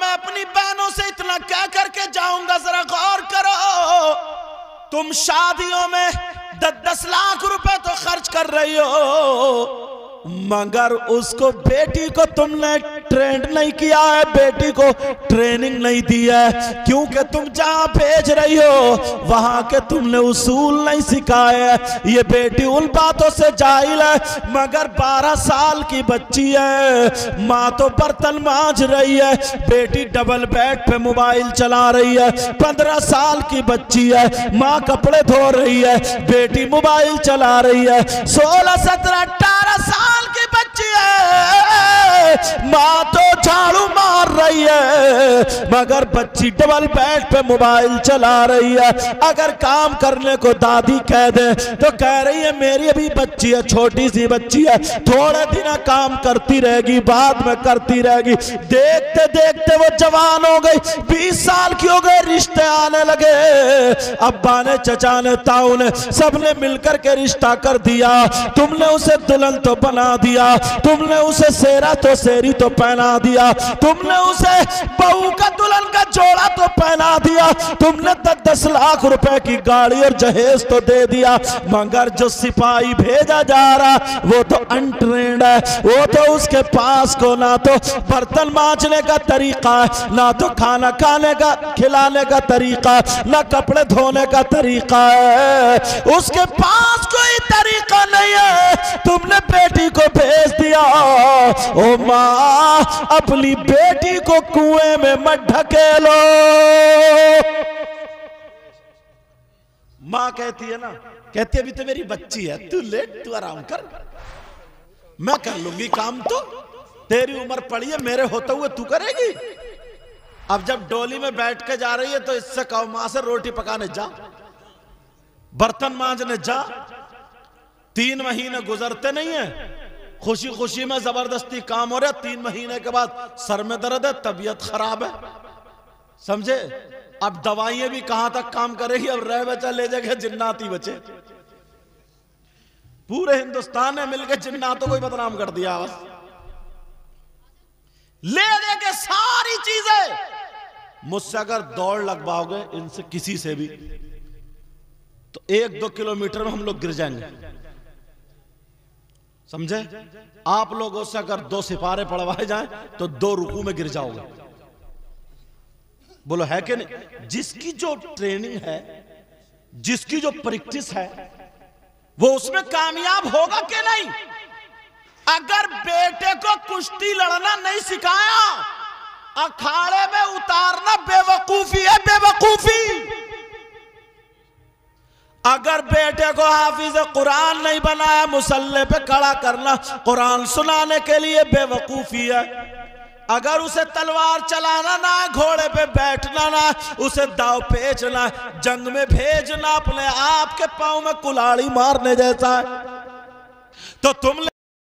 मैं अपनी बहनों से इतना क्या करके जाऊंगा, जरा गौर करो। तुम शादियों में 10-10 लाख रुपए तो खर्च कर रही हो, मगर उसको बेटी को तुमने ट्रेंड नहीं किया है, बेटी को ट्रेनिंग नहीं दी है, क्योंकि तुम जहां भेज रही हो वहां के तुमने उसूल नहीं सिखाए हैं। ये बेटी उन बातों से जाहिल है, मगर 12 साल की बच्ची है, माँ तो बर्तन मांज रही है, बेटी डबल बेड पे मोबाइल चला रही है। 15 साल की बच्ची है, माँ कपड़े धो रही है, बेटी मोबाइल चला रही है। 16, 17, 18 साल की बच्ची है, माँ तो झाड़ू मार रही है, मगर बच्ची डबल बेड पे मोबाइल चला रही है। अगर काम करने को दादी कह दे तो कह रही है मेरी अभी बच्ची है, छोटी सी बच्ची है, थोड़े दिन काम करती रहेगी, बाद में करती रहेगी। देखते देखते वो जवान हो गई, 20 साल की हो गई, रिश्ते आने लगे। अब्बा ने, चचा ने, ताऊ ने, सबने मिलकर के रिश्ता कर दिया। तुमने उसे दुल्हन तो बना दिया, तुमने उसे सेरा तो सेरी तो पहना दिया, तुमने उसे बहू का दुल्हन का जोड़ा तो पहना दिया, तुमने 10-10 लाख रुपए की गाड़ी और जहेज तो दे दिया, मगर जो सिपाही भेजा जा रहा वो तो अनट्रेंड है। वो तो उसके पास को ना तो बर्तन मांजने का तरीका है, ना तो खाना खाने का खिलाने का तरीका, ना कपड़े धोने का तरीका है, उसके पास कोई तरीका नहीं है। तुमने बेटी को भेज दिया। ओ माँ, अपनी बेटी को कुएं में मत ढकेलो। माँ कहती है ना, कहती है अभी तो मेरी बच्ची है, तू लेट, तू आराम कर, मैं कर लूंगी काम, तो तेरी उम्र पड़ी है, मेरे होते हुए तू करेगी। अब जब डोली में बैठ के जा रही है तो इससे कहो मां से रोटी पकाने जा, बर्तन मांजने जा। 3 महीने गुजरते नहीं है, खुशी खुशी में जबरदस्ती काम हो रहा है, 3 महीने के बाद सर में दर्द है, तबीयत खराब है, समझे। अब दवाइयां भी कहां तक काम करेगी, अब रह बचा ले जाके जिन्नाती बचे। पूरे हिंदुस्तान में मिलकर जिन्नातों को बदनाम कर दिया, बस ले दे के सारी चीजें। मुझसे अगर दौड़ लगवाओगे इनसे किसी से भी तो 1-2 किलोमीटर में हम लोग गिर जाएंगे, समझे। आप लोगों से अगर 2 सिपारे पढ़वाए जाएं तो 2 रुकू में गिर जाओगे। बोलो है कि नहीं। जिसकी जो ट्रेनिंग है, जिसकी जो प्रैक्टिस है, वो उसमें कामयाब होगा कि नहीं। अगर बेटे को कुश्ती लड़ना नहीं सिखाया, अखाड़े में उतारना बेवकूफी है, बेवकूफी। अगर बेटे को हाफिज कुरान नहीं बनाया, मुसल्ले पे खड़ा करना कुरान सुनाने के लिए, बेवकूफी है। अगर उसे तलवार चलाना ना, घोड़े पे बैठना ना, उसे दाव पेचना, जंग में भेजना अपने आप के पांव में कुल्हाड़ी मारने जैसा है। तो तुम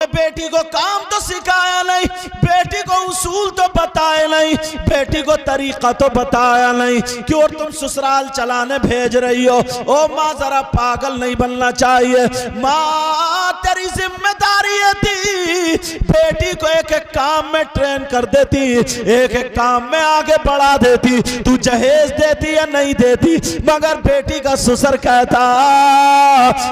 बेटी को काम तो सिखाया नहीं, बेटी को उसूल तो बताए नहीं, बेटी को तरीका तो बताया नहीं, क्यों तुम ससुराल चलाने भेज रही हो। ओ माँ, जरा पागल नहीं बनना चाहिए। माँ, तेरी जिम्मेदारी है थी बेटी को एक एक काम में ट्रेन कर देती, एक एक काम में आगे बढ़ा देती, तू जहेज देती या नहीं देती। मगर बेटी का ससुर कहता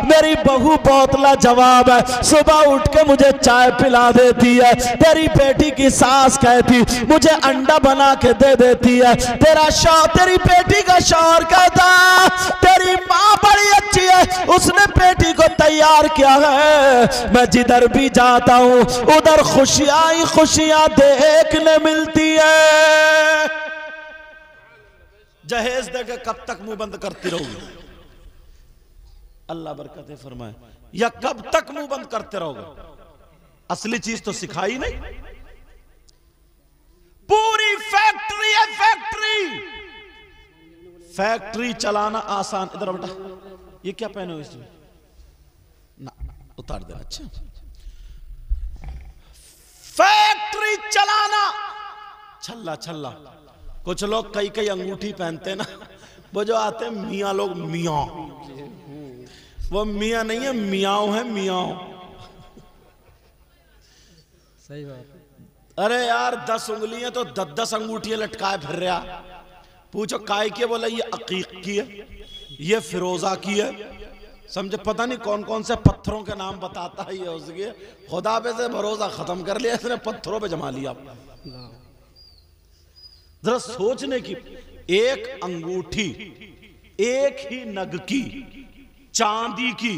मेरी बहू बहुत लाजवाब है, सुबह उठ के मुझे चाय पिला देती है। तेरी बेटी की सास कहती मुझे अंडा बना के दे देती है। तेरी बेटी का शौहर कहता तेरी माँ बड़ी अच्छी है, उसने बेटी को तैयार किया है। मैं जिधर भी जाता हूँ उधर खुशियां ही खुशियां देखने मिलती है। जहेज देके कब तक मुंह बंद करती रहोगे? अल्लाह बरकतें फरमाए। या कब तक मुंह बंद करते रहोगे? असली चीज तो सिखाई नहीं। पूरी फैक्ट्री है, फैक्ट्री चलाना आसान। इधर बेटा, ये क्या पहने हो इसमें ना, उतार देना। अच्छा, फैक्ट्री चलाना छल्ला छल्ला। कुछ लोग कई अंगूठी पहनते ना, वो जो आते हैं मियाँ लोग, मियाँ, वो मियाँ नहीं है, मियाँ है, मियाँ। सही बात। अरे यार 10 उंगलियां तो 10 अंगूठियां लटकाए फिर रहा। पूछो काय की? बोला ये अकीक की है, ये फिरोजा की है, समझे? पता नहीं कौन कौन से पत्थरों के नाम बताता है ये उसके। खुदा पे से भरोसा खत्म कर लिया इसने, पत्थरों पे जमा लिया। जरा सोचने की, एक अंगूठी एक ही नग की चांदी की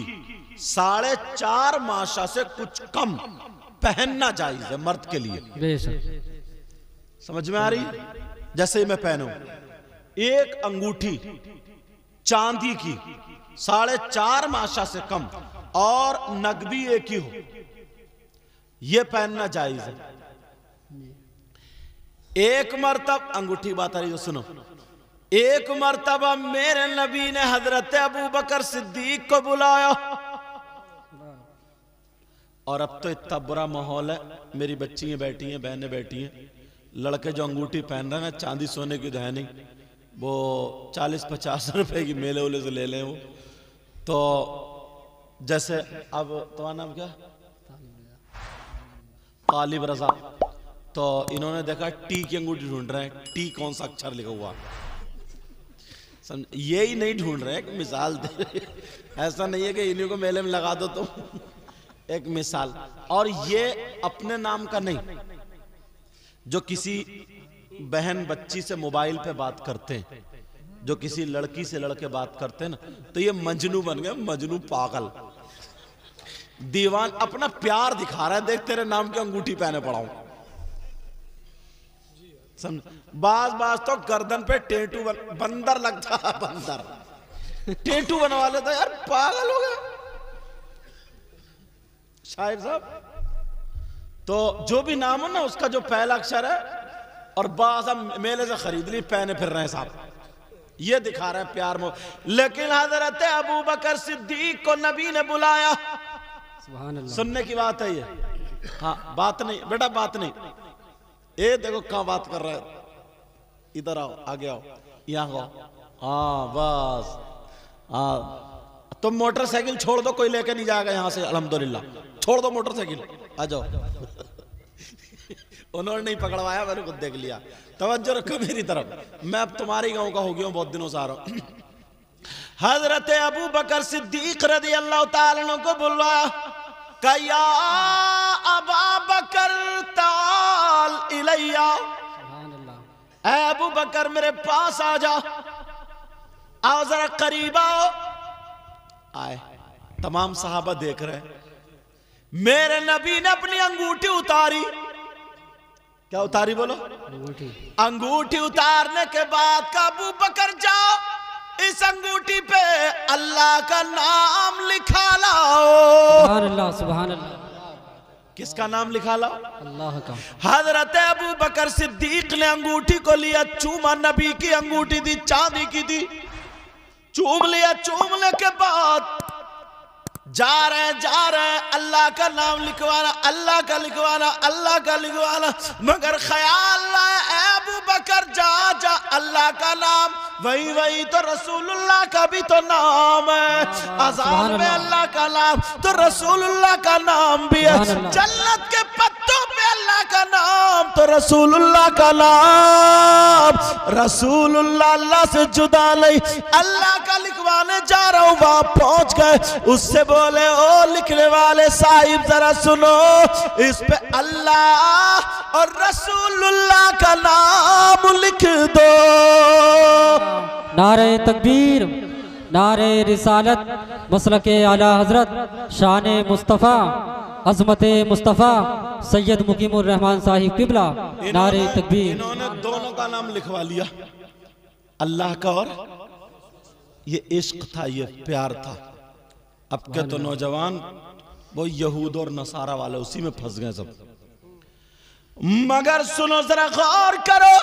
4.5 माशा से कुछ कम पहनना जायज है मर्द के लिए। समझ में आ रही? जैसे ही मैं पहनूं एक अंगूठी चांदी की 4.5 माशा से कम और नग भी एक ही हो, यह पहनना जायज है। एक मर्तब अंगूठी बात आ रही है, सुनो। एक मर्तबा मेरे नबी ने हजरत अबू बकर सिद्दीक को बुलाया, और अब तो इतना बुरा माहौल है, मेरी बच्चियां बैठी हैं, बहनें बैठी हैं, लड़के जो अंगूठी पहन रहे हैं चांदी सोने की तो है नहीं, वो 40-50 रुपए की मेले उले से ले लें वो। तो जैसे अब तुम्हारा नाम क्या? तालिब रजा। तो इन्होंने देखा टी की अंगूठी ढूंढ रहे हैं, टी कौन सा अक्षर लिखा हुआ, समझ? ये ही नहीं ढूंढ रहे, एक मिसाल दे। ऐसा नहीं है कि इन्हीं को मेले में लगा दो तुम, एक मिसाल। और ये अपने नाम का नहीं, जो किसी बहन बच्ची से मोबाइल पे बात करते हैं, जो किसी लड़की से लड़के बात करते हैं ना, तो ये मजनू बन गए, मजनू पागल दीवान, अपना प्यार दिखा रहा है, देख तेरे नाम की अंगूठी पहने पड़ा हूं। बाज तो गर्दन पे टेटू बंदर लगता है, बंदर टेटू बनवा लेता यार, पागल हो गया शायर साहब। तो जो भी नाम हो ना उसका जो पहला अक्षर है, और बाज मेले से खरीद ली, पहने फिर रहे हैं साहब, ये दिखा रहे हैं प्यार में। लेकिन हजरत अबू बकर सिद्दीक को नबी ने बुलाया। सुनने की बात है ये, हाँ बात नहीं बेटा, बात नहीं। ये देखो कहां बात कर रहा है, इधर आओ, आगे आओ, यहाँ आओ, हाँ बस। हाँ तुम मोटरसाइकिल छोड़ दो, कोई लेके नहीं जाएगा यहाँ से, अल्हम्दुलिल्लाह। छोड़ दो मोटरसाइकिल, आ जाओ। उन्होंने नहीं पकड़वाया, मैंने खुद देख लिया। तवज्जो रखो मेरी तरफ, मैं अब तुम्हारे गांव का हो गया हूं, बहुत दिनों से आ रहा हूं। हजरत अबू बकर सिद्दीक रज़ी अल्लाह ताला अन्हु को बुलवाया, कया अबा बकर ताल इलैया, अबू बकर मेरे पास आ जा, आओ जरा करीब आओ। आए, तमाम सहाबा देख रहे हैं। मेरे नबी ने अपनी अंगूठी उतारी। क्या उतारी बोलो? अंगूठी उतारने के बाद का अबू बकर जाओ, इस अंगूठी पे अल्लाह का नाम लिखा लाओ। सुभान अल्लाह, सुभान अल्लाह। किसका नाम लिखा लाओ? अल्लाह का। हजरत अबू बकर सिद्दीक ने अंगूठी को लिया, चूमा, नबी की अंगूठी थी, चांदी की थी, चूम लिया। चूमने के बाद जा रहे अल्लाह का नाम लिखवाना, अल्लाह का लिखवाना, अल्लाह का लिखवाना। मगर ख्याल आया अबू बकर जा अल्लाह का नाम, वही तो रसूलुल्लाह का भी तो नाम है। अज़ान में अल्लाह का नाम तो रसूलुल्लाह का नाम भी है। जन्नत के पत्तों पे अल्लाह का नाम तो रसूलुल्लाह का नाम। रसूलुल्लाह अल्लाह से जुदा नहीं, अल्लाह का लिखवाने जा रहा हूँ। वहां पहुंच गए, उससे बोले ओ लिखने वाले साहिब जरा सुनो, इस पे अल्लाह और रसूलुल्लाह का नाम लिख दो। नारे तकबीर, नारे रिसालत, मसलके आला हजरत, शान मुस्तफ़ा, अज़मत मुस्तफ़ा सैयद मुकीमुर रहमान साहिब किबला। नारे तकबीर। इन्होंने दोनों का नाम लिखवा लिया, अल्लाह का, और ये इश्क था, ये प्यार था। अब के तो नौजवान वो यहूद और नसारा वाले उसी में फंस गए सब। मगर सुनो जरा, गौर करो,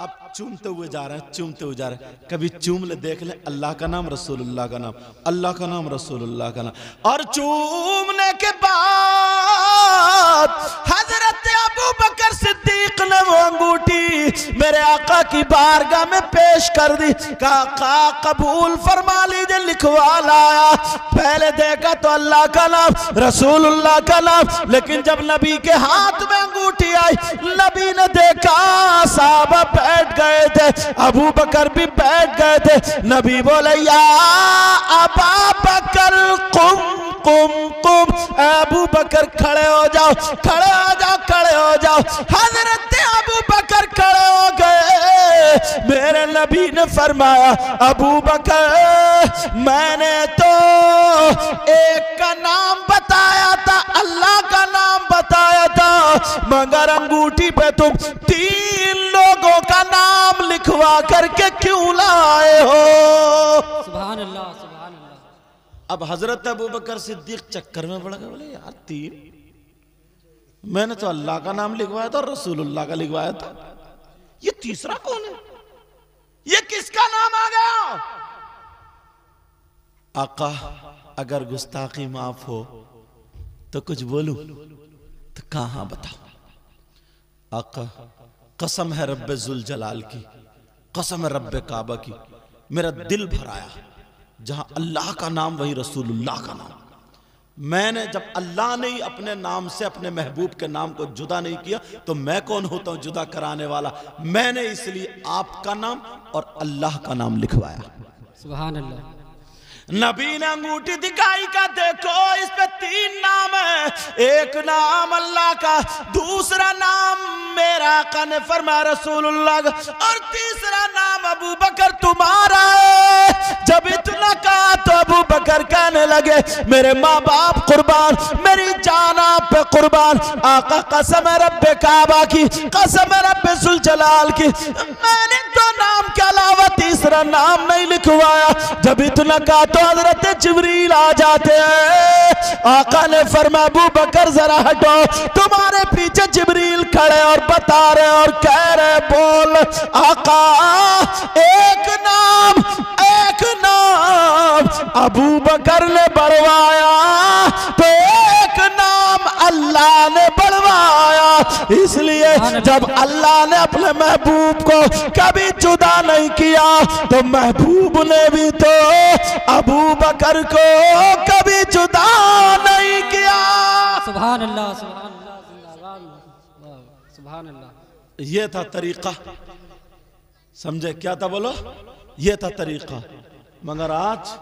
अब चूमते हुए जा रहे हैं, चूमते हुए जा रहे हैं। कभी चूम ले, देख ले, अल्लाह का नाम, रसूलुल्लाह का नाम, अल्लाह का नाम, रसूलुल्लाह का नाम। और चूमने के बाद हजरत अबू बकर सिद्दीक सिद्दीक ने वो अंगूठी मेरे आका की बारगाह में पेश कर दी। कहा आका कबूल फरमा लीजिए, लिखवा लाया। पहले देखा तो अल्लाह का नाम, रसूलुल्लाह का नाम, लेकिन जब नबी के हाथ में अंगूठी आई, नबी ने देखा साहबा बैठ गए थे, अबू बकर भी बैठ गए थे। नबी बोले या अबा बकर कुम कुम कुम, अबू बकर खड़े हो जाओ, खड़े हो जाओ, खड़े हो जाओ। हजरत अबू बकर खड़े हो गए। मेरे नबी ने फरमाया अबू बकर मैंने तो एक का नाम बताया था, अल्लाह का नाम बताया था, मगर अंगूठी पे तुम 3 लोगों का नाम लिखवा करके क्यों लाए हो? सुभान अल्लाह, सुभान अल्लाह। अब हजरत अबू बकर सिद्दीक चक्कर में पड़ गए। बोले यार 3, मैंने तो अल्लाह का नाम लिखवाया था और रसूलुल्लाह का लिखवाया था, ये तीसरा कौन है? ये किसका नाम आ गया? आका अगर गुस्ताखी माफ हो तो कुछ बोलूं तो कहां बताओ? आका कसम है रब्बे जुल जलाल की, कसम है रब्बे काबा की, मेरा दिल भर आया। जहां अल्लाह का नाम वही रसूलुल्लाह का नाम। मैंने जब अल्लाह ने ही अपने नाम से अपने महबूब के नाम को जुदा नहीं किया तो मैं कौन होता हूं जुदा कराने वाला? मैंने इसलिए आपका नाम और अल्लाह का नाम लिखवाया। सुभान अल्लाह। नबी ने अंगूठी दिखाई का देखो इस पे 3 नाम है, एक नाम अल्लाह का, दूसरा नाम मेरा आका ने फरमाया रसूलुल्लाह का, और तीसरा नाम अबू बकर तुम्हारा है। जब इतना कहा तो अबू बकर कहने लगे मेरे माँ बाप कुर्बान, मेरी जान आप पे कुर्बान, आका कसम है रब्बे काबा की, कसम है रब्बे जुल जलाल की, मैंने तो नाम के अलावा तीसरा नाम नहीं लिखवाया। जब इतना कहा तो हजरत जिब्रील आ जाते हैं। आका ने फरमाया अबू बकर जरा हटो, तुम्हारे पीछे जिब्रील खड़े और बता रहे और कह रहे बोल आका एक नाम, एक नाम अबू बकर ने बढ़वाया तो एक नाम अल्लाह ने बढ़वाया। इसलिए जब अल्लाह ने अपने महबूब को कभी जुदा नहीं किया तो महबूब ने भी तो अबू बकर को कभी जुदा नहीं किया। सुभान अल्लाह, सुभान अल्लाह, सुभान अल्लाह। ये था तरीका, समझे? क्या था बोलो? ये था तरीका। मगर आज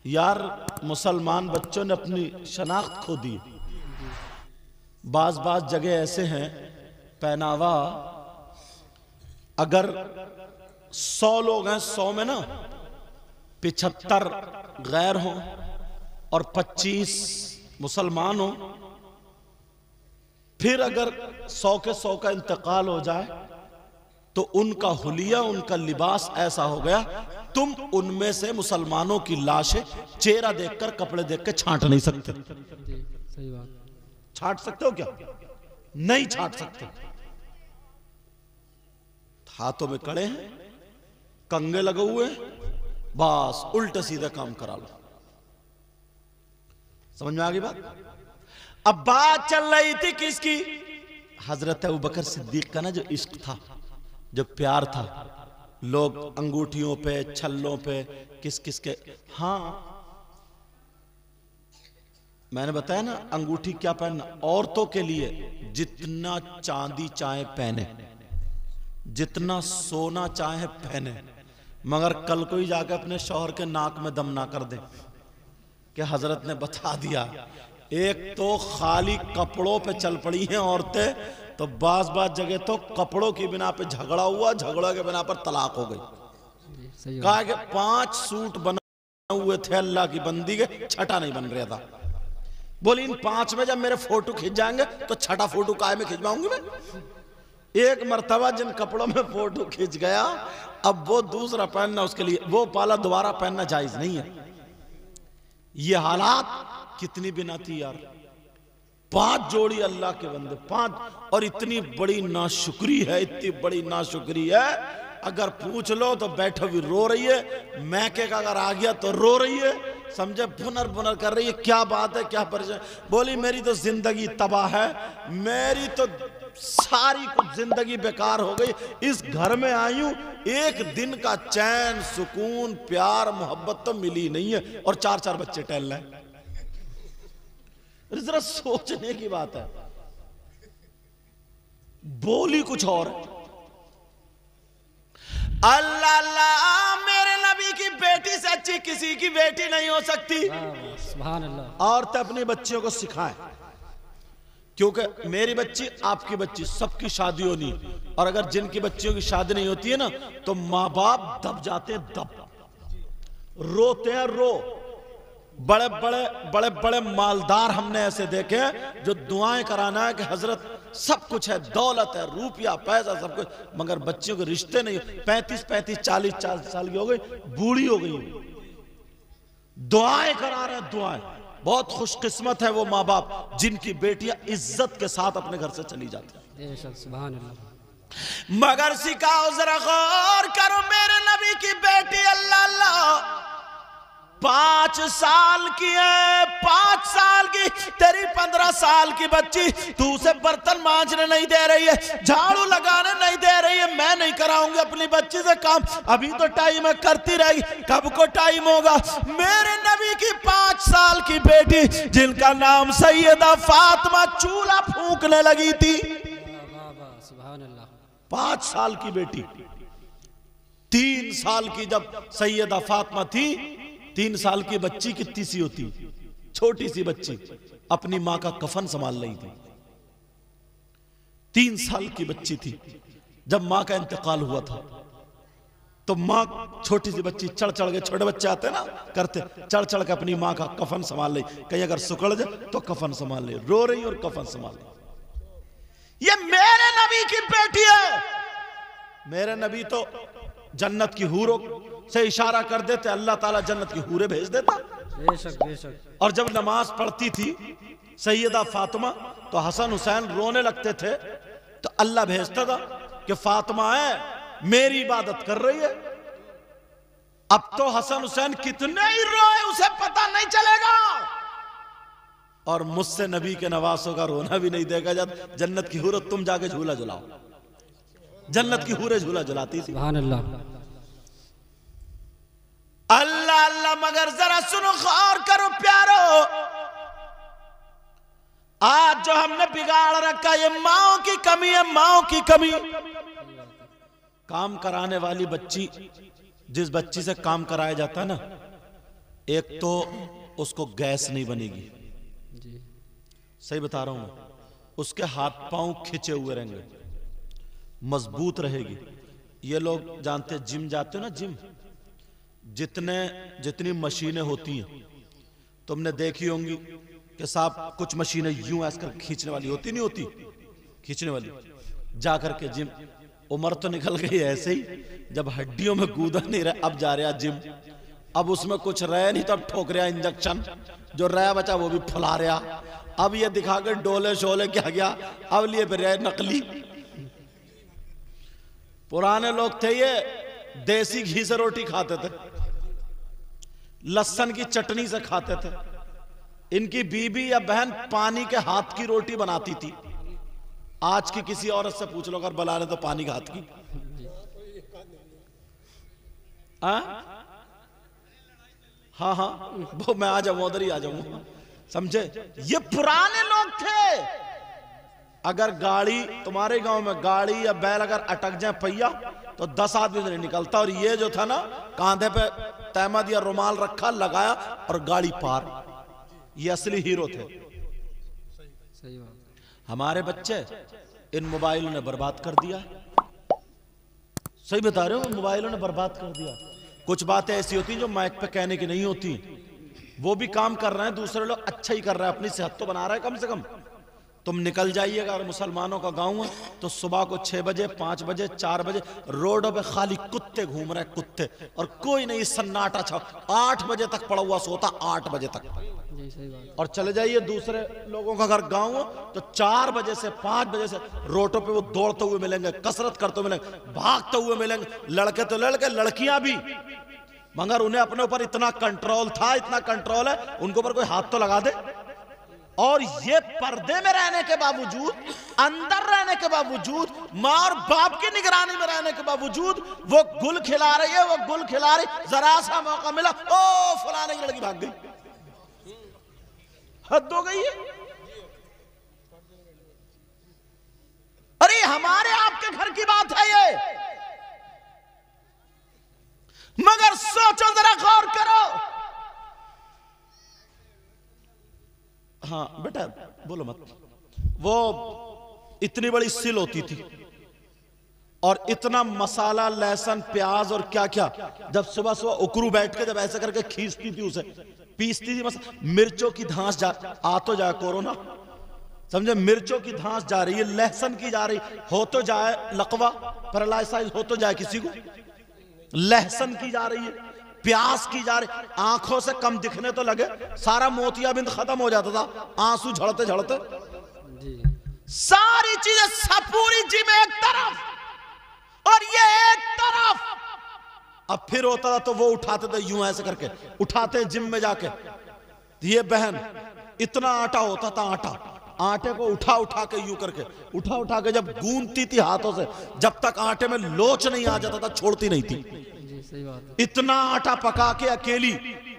यार मुसलमान बच्चों ने अपनी शनाख्त खो दी। बाज जगह ऐसे हैं पहनावा, अगर 100 लोग हैं, 100 में ना 75 गैर हों और 25 मुसलमान हों, फिर अगर 100 के 100 का इंतकाल हो जाए तो उनका हुलिया, उनका लिबास ऐसा हो गया, तुम उनमें से मुसलमानों की लाशें चेहरा देखकर, कपड़े देखकर छांट नहीं सकते। सही बात। छांट सकते हो क्या? नहीं छांट सकते। हाथों में कड़े हैं, कंगे लगे हुए हैं, बस उल्टे सीधे काम करा लो। समझ में आ गई बात? अब बात चल रही थी किसकी? हजरत अबू बकर सिद्दीक का ना जो इश्क था, जो प्यार था, लोग अंगूठियों पे, छल्लों पे, किस किस के, हाँ मैंने बताया ना अंगूठी क्या पहनना, औरतों के लिए जितना चांदी चाहे पहने, जितना सोना चाहे पहने, मगर कल कोई जाकर अपने शौहर के नाक में दम ना कर दे कि हजरत ने बता दिया। एक तो खाली कपड़ों पे चल पड़ी हैं औरतें, तो बाज जगह तो कपड़ों की बिना पे झगड़ा हुआ, झगड़ों के बिना पर तलाक हो गई। कहा कि 5 सूट बने हुए थे अल्लाह की बंदी के, छठा नहीं बन रहा था। बोली इन 5 में जब मेरे फोटो खिंच जाएंगे तो छठा फोटो काहे में खिंचवाऊंगी मैं? एक मर्तबा जिन कपड़ों में फोटो खिंच गया, अब वो दूसरा पहनना उसके लिए, वो पाला दोबारा पहनना जायज नहीं है। ये हालात कितनी बिनाती यार। 5 जोड़ी अल्लाह के बंदे, 5, और इतनी बड़ी नाशुक्री है, इतनी बड़ी नाशुक्री है, अगर पूछ लो तो बैठो भी रो रही है, मैके का अगर आ गया तो रो रही है, समझे, भुनर भुनर कर रही है, क्या बात है, क्या परेशान। बोली मेरी तो जिंदगी तबाह है, मेरी तो सारी कुछ जिंदगी बेकार हो गई। इस घर में आई हूं, एक दिन का चैन सुकून प्यार मोहब्बत तो मिली नहीं है और 4-4 बच्चे टहल रहे हैं। जरा सोचने की बात है। बोली कुछ और है। अल्लाह अल्लाह, मेरे नबी की बेटी से अच्छी किसी की बेटी नहीं हो सकती। सुभान अल्लाह। औरतें अपनी बच्चियों को सिखाएं, क्योंकि मेरी बच्ची आपकी बच्ची सबकी शादी होनी, और अगर जिनकी बच्चियों की शादी नहीं होती है ना तो माँ बाप दब जाते हैं, दब रोते हैं, रो। बड़े बड़े बड़े बड़े मालदार हमने ऐसे देखे हैं जो दुआएं कराना है कि हजरत सब कुछ है, दौलत है, रुपया पैसा सब कुछ, मगर बच्चियों के रिश्ते नहीं। 35-35 40 साल की हो गई, बूढ़ी हो गई, दुआएं करा रहे हैं, दुआएं। बहुत खुशकिस्मत है वो माँ बाप जिनकी बेटियां इज्जत के साथ अपने घर से चली जाती हैं। सुभान अल्लाह। मगर सिखाओ, जरा गौर करो, मेरे नबी की बेटी अल्लाह अल्लाह 5 साल की है, 5 साल की, तेरी 15 साल की बच्ची, तू उसे बर्तन मांजने नहीं दे रही है, झाड़ू लगाने नहीं दे रही है। मैं नहीं कराऊंगी अपनी बच्ची से काम, अभी तो टाइम है, करती रहेगी, कब को टाइम होगा। मेरे नबी की 5 साल की बेटी जिनका नाम सैयदा फातिमा चूल्हा फूंकने लगी थी, 5 साल की बेटी। 3 साल की जब सैयदा फातिमा थी, 3 साल की बच्ची कितनी सी होती, छोटी सी बच्ची अपनी मां का कफन संभाल रही थी। 3 साल की बच्ची थी जब मां का इंतकाल हुआ था, तो मां छोटी सी बच्ची चढ़ चढ़ के, छोटे बच्चे आते ना करते, चढ़ चढ़ के अपनी मां का कफन संभाल रही, कहीं अगर सुकड़ जाए तो कफन संभाल रही, रो रही और कफन संभाल रही। ये मेरे नबी की बेटी है। मेरे नबी तो जन्नत की हूरों से इशारा कर देते, अल्लाह ताला जन्नत की हूरें भेज देता। बेशक बेशक। और जब नमाज पढ़ती थी सैयदा फातिमा तो हसन हुसैन रोने लगते थे, तो अल्लाह भेजता था कि फातिमा है, मेरी इबादत कर रही है। अब तो हसन हुसैन कितने ही रोए उसे पता नहीं चलेगा, और मुझसे नबी के नवासों का रोना भी नहीं देखा जाता। जन्नत की हूरें, तुम जाके झूला झुलाओ, जन्नत की हूरें झूला झुलाती थी। सुभान अल्लाह। अल्लाह अल्लाह, मगर जरा सुनो, गौर करो प्यारो, आज जो हमने बिगाड़ रखा, ये माओ की कमी है, माओ की कमी। काम कराने वाली बच्ची, जिस बच्ची से काम कराया जाता है ना, एक तो उसको गैस नहीं बनेगी, सही बता रहा हूं मैं, उसके हाथ पांव खिंचे हुए रहेंगे, मजबूत रहेगी। ये लोग जानते हैं, जिम जाते हो ना, जिम, जितनी मशीनें होती हैं, तुमने देखी होंगी कि साहब कुछ मशीनें यूं ऐसे कर खींचने वाली होती, नहीं होती खींचने वाली, जाकर के जिम। उम्र तो निकल गई ऐसे ही, जब हड्डियों में कूदा नहीं रहा, अब जा रहा जिम, अब उसमें कुछ रहे नहीं, तब ठोक रहा इंजेक्शन, जो रहा बचा वो भी फुला रहा, अब ये दिखा के डोले शोले क्या गया, अब लिए फिर नकली। पुराने लोग थे ये देसी घी से रोटी खाते थे, लहसुन की चटनी से खाते थे। इनकी बीबी या बहन पानी के हाथ की रोटी बनाती थी। आज की किसी औरत से पूछ लो अगर बना रहे तो पानी के हाथ की, हाँ हाँ, वो मैं आ जाऊं, उधर ही आ जाऊंगा, समझे। ये पुराने लोग थे। अगर गाड़ी तुम्हारे गांव में, गाड़ी या बैल अगर अटक जाए पहिया, तो 10 आदमी नहीं निकलता। और ये जो था ना, कांधे पे तहमद या रुमाल रखा, लगाया और गाड़ी पार, ये असली हीरो थे। सही बात। हमारे बच्चे इन मोबाइलों ने बर्बाद कर दिया, सही बता रहे हो, मोबाइलों ने बर्बाद कर दिया। कुछ बातें ऐसी होती जो माइक पे कहने की नहीं होती, वो भी काम कर रहे हैं, दूसरे लोग अच्छा ही कर रहे हैं, अपनी सेहत तो बना रहे हैं कम से कम। तुम निकल जाइएगा, अगर मुसलमानों का गांव है तो सुबह को 6 बजे 5 बजे 4 बजे रोडों पे खाली कुत्ते घूम रहे हैं, कुत्ते, और कोई नहीं, सन्नाटा छा। 8 बजे तक पड़ा हुआ सोता, 8 बजे तक। और चले जाइए दूसरे लोगों का अगर गांव हो तो 4 बजे से 5 बजे से रोडों पे वो दौड़ते हुए मिलेंगे, कसरत करते हुए मिलेंगे, भागते हुए मिलेंगे। लड़के तो लड़के, लड़कियां भी, मगर उन्हें अपने ऊपर इतना कंट्रोल था, इतना कंट्रोल है, उनके ऊपर कोई हाथ तो लगा दे। और ये पर्दे में रहने के बावजूद, अंदर रहने के बावजूद, माँ और बाप की निगरानी में रहने के बावजूद वो गुल खिला रही है, वो गुल खिला रही, जरा सा मौका मिला, ओ फलाने की लड़की भाग गई। हद हो गई है। अरे हमारे आपके घर की बात है ये, मगर सोचो जरा, गौर करो। हाँ बेटा बोलो मत। वो इतनी बड़ी सिल होती थी और इतना मसाला, लहसुन, प्याज और क्या क्या, जब सुबह सुबह उकरू बैठ के जब ऐसे करके खींचती थी, उसे पीसती थी, मिर्चों की धांस आ तो जाए कोरोना, समझे, मिर्चों की धांस जा रही है, लहसुन की जा रही, हो तो जाए लकवा, पैरालाइसिस हो तो जाए किसी को, लहसुन की जा रही है, प्यास की जा रही, आंखों से कम दिखने तो लगे, सारा मोतियाबिंद खत्म हो जाता था, आंसू झड़ते झड़ते, सारी चीजें, पूरी जिम एक तरफ और ये एक तरफ। अब फिर होता था तो वो उठाते थे यूं ऐसे करके, उठाते जिम में जाके, ये बहन इतना आटा होता था, आटे को उठा उठा के यूं करके, उठा उठा के जब गूंथती थी हाथों से, जब तक आटे में लोच नहीं आ जाता था छोड़ती नहीं थी। सही बात है। इतना आटा पका के अकेली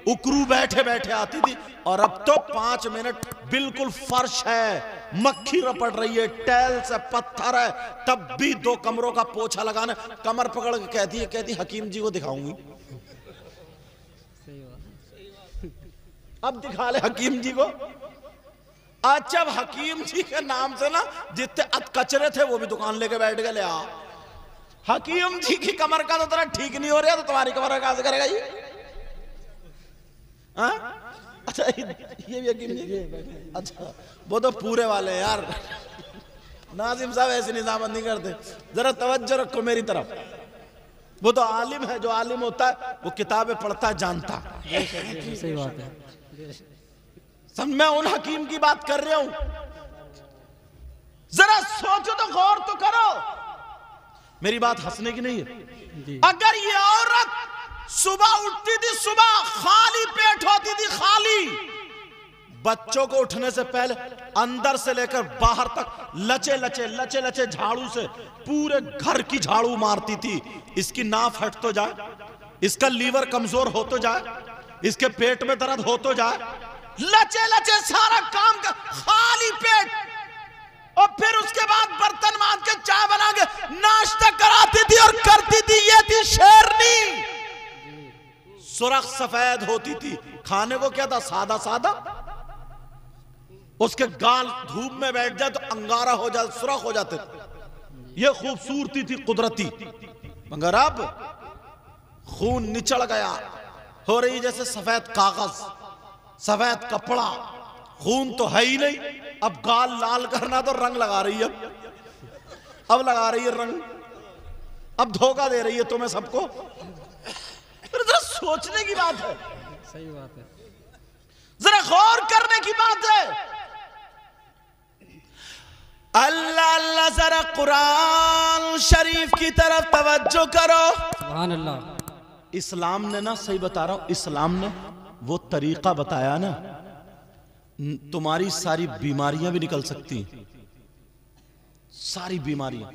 उकरू बैठे बैठे आती थी। और अब तो 5 मिनट बिल्कुल फर्श है, मक्खी रपट रही है, टाइल्स है, पत्थर है, तब भी 2 कमरों का पोछा लगाने, कमर पकड़ के कहती हकीम जी को दिखाऊंगी। अब दिखा ले हकीम जी को। अच्छा, हकीम जी के नाम से ना जितने कचरे थे वो भी दुकान लेके बैठ गए, ले आ, हकीम जी की कमर का तो तेरा ठीक नहीं हो रहा, तो तुम्हारी कमर कहां से करेगा ये? अच्छा ये भी हकीम जी, अच्छा वो तो पूरे वाले यार। नाजिम साहब ऐसे निजामत नहीं करते, जरा तवज्जो रखो मेरी तरफ। वो तो आलिम है, जो आलिम होता है वो किताबें पढ़ता है, जानता। सही बात है। सब मैं उन हकीम की बात कर रहा हूं, जरा सोचो तो, गौर तो करो। मेरी बात हंसने की नहीं है। अगर ये औरत सुबह उठती थी, सुबह खाली पेट होती थी, खाली, बच्चों को उठने से पहले अंदर से लेकर बाहर तक लचे लचे झाड़ू से पूरे घर की झाड़ू मारती थी। इसकी नाफ हट तो जाए, इसका लीवर कमजोर हो तो जाए, इसके पेट में दर्द हो तो जाए, लचे सारा काम कर, खाली पेट। और फिर उसके बाद बर्तन मांज के चाय बना के नाश्ता कराती थी और करती थी। ये थी शेरनी, सुर्ख सफेद होती थी, खाने को क्या था, सादा सादा। उसके गाल धूप में बैठ जाए तो अंगारा हो जाए, सुर्ख हो जाते। ये खूबसूरती थी कुदरती। मगर अब खून निचड़ गया, हो रही जैसे सफेद कागज, सफेद कपड़ा, खून तो है ही नहीं। अब गाल लाल करना तो रंग लगा रही है, अब लगा रही है रंग, अब धोखा दे रही है तुम्हें सबको। जरा सोचने की बात है, सही बात है, जरा गौर करने की बात है। अल्लाह अल्लाह, जरा कुरान शरीफ की तरफ तवज्जो करो। सुभान अल्लाह। इस्लाम ने ना, सही बता रहा हूं, इस्लाम ने वो तरीका बताया ना, तुम्हारी सारी बीमारियां भी निकल सकती हैं, सारी बीमारियां।